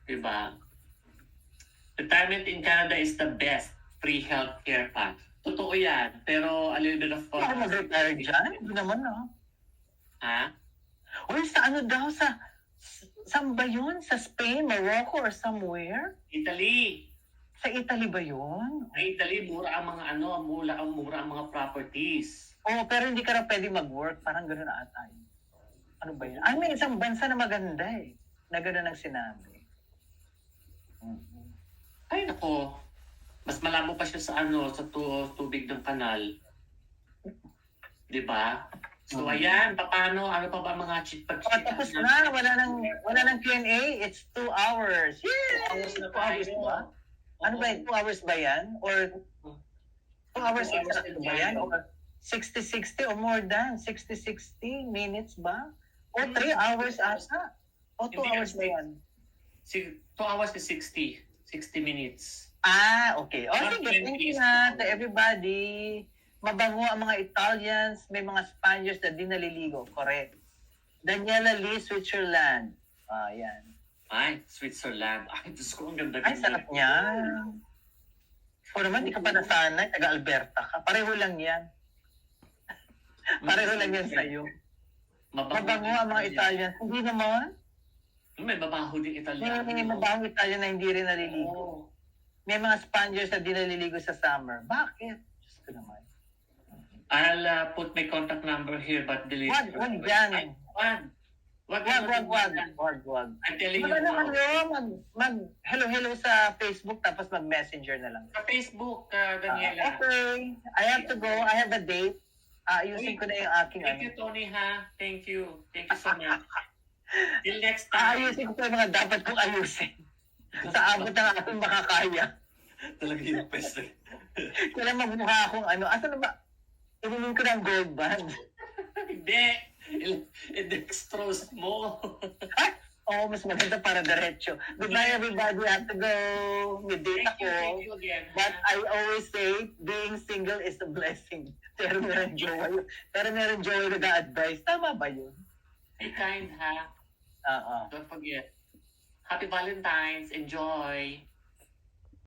Diba? Retirement in Canada is the best free healthcare path. Totoo yan. Pero a little bit of... Ako mag-retire dyan? Hindi naman, Uy, sa daw? Saan ba yun? Sa Spain, Morocco, or somewhere? Italy. Sa Italy ba yun? Sa Italy, mura ang mga mura ang mga properties. Oo, pero hindi ka na pwede mag-work. Parang gano'n na ata yun. Ano ba yun? May isang bansa na maganda na gano'n ang sinabi. Ay, nako. Mas malabo pa siya sa tubig ng kanal. Diba? So, ayan, paano? Ano pa ba mga chika-chika? Tapos na, wala nang Q&A. It's 2 hours. Yeah! 2 hours na 2 hours ba? Ano ba 2 hours ba yan? Or 2 hours ba yan? Or 60-60 or more than 60-60 minutes ba? O 3 hours ata? O 2 hours ba yan? 2 hours is 60 minutes. Okay. Sige, thank you na to everybody. Mabango ang mga Italians, may mga Spaniards na di naliligo. Correct. Daniela Lee, Switzerland. Yan. Ay, Switzerland. Ay, Diyos ko, ang ganda. Ay, sarap niya. O naman, di ka pa nasanay. Taga-Alberta ka. Pareho lang yan. Pareho lang yan sa'yo. Mabango ang mga Italians. Hindi naman. May mabaho din Italian. May mabango Italian na hindi rin naliligo. May mga Spaniards na di naliligo sa summer. Bakit? Diyos ko naman. I'll put my contact number here but delete. Wag dyan. Wag. I'm telling you. Mag-hello sa Facebook tapos mag-messenger na lang. Sa Facebook, Daniela. Okay. I have to go. I have a date. Ayusin ko na yung aking Thank you, Tony, ha? Thank you. Thank you so much. Till next time. Ayusin ko yung mga dapat kong ayusin. Sa abot ng aking makakaya. Talaga yung best. Kailan magmukha akong Asan na ba? Inumin ko ng gold band. Hindi. I-dextrose mo. Mas maganda para diretso. Goodbye everybody. I have to go. May date ako. Thank you again. But I always say, being single is a blessing. Pero meron joy nag-a-advise. Tama ba yun? Be kind, ha? Don't forget. Happy Valentine's. Enjoy.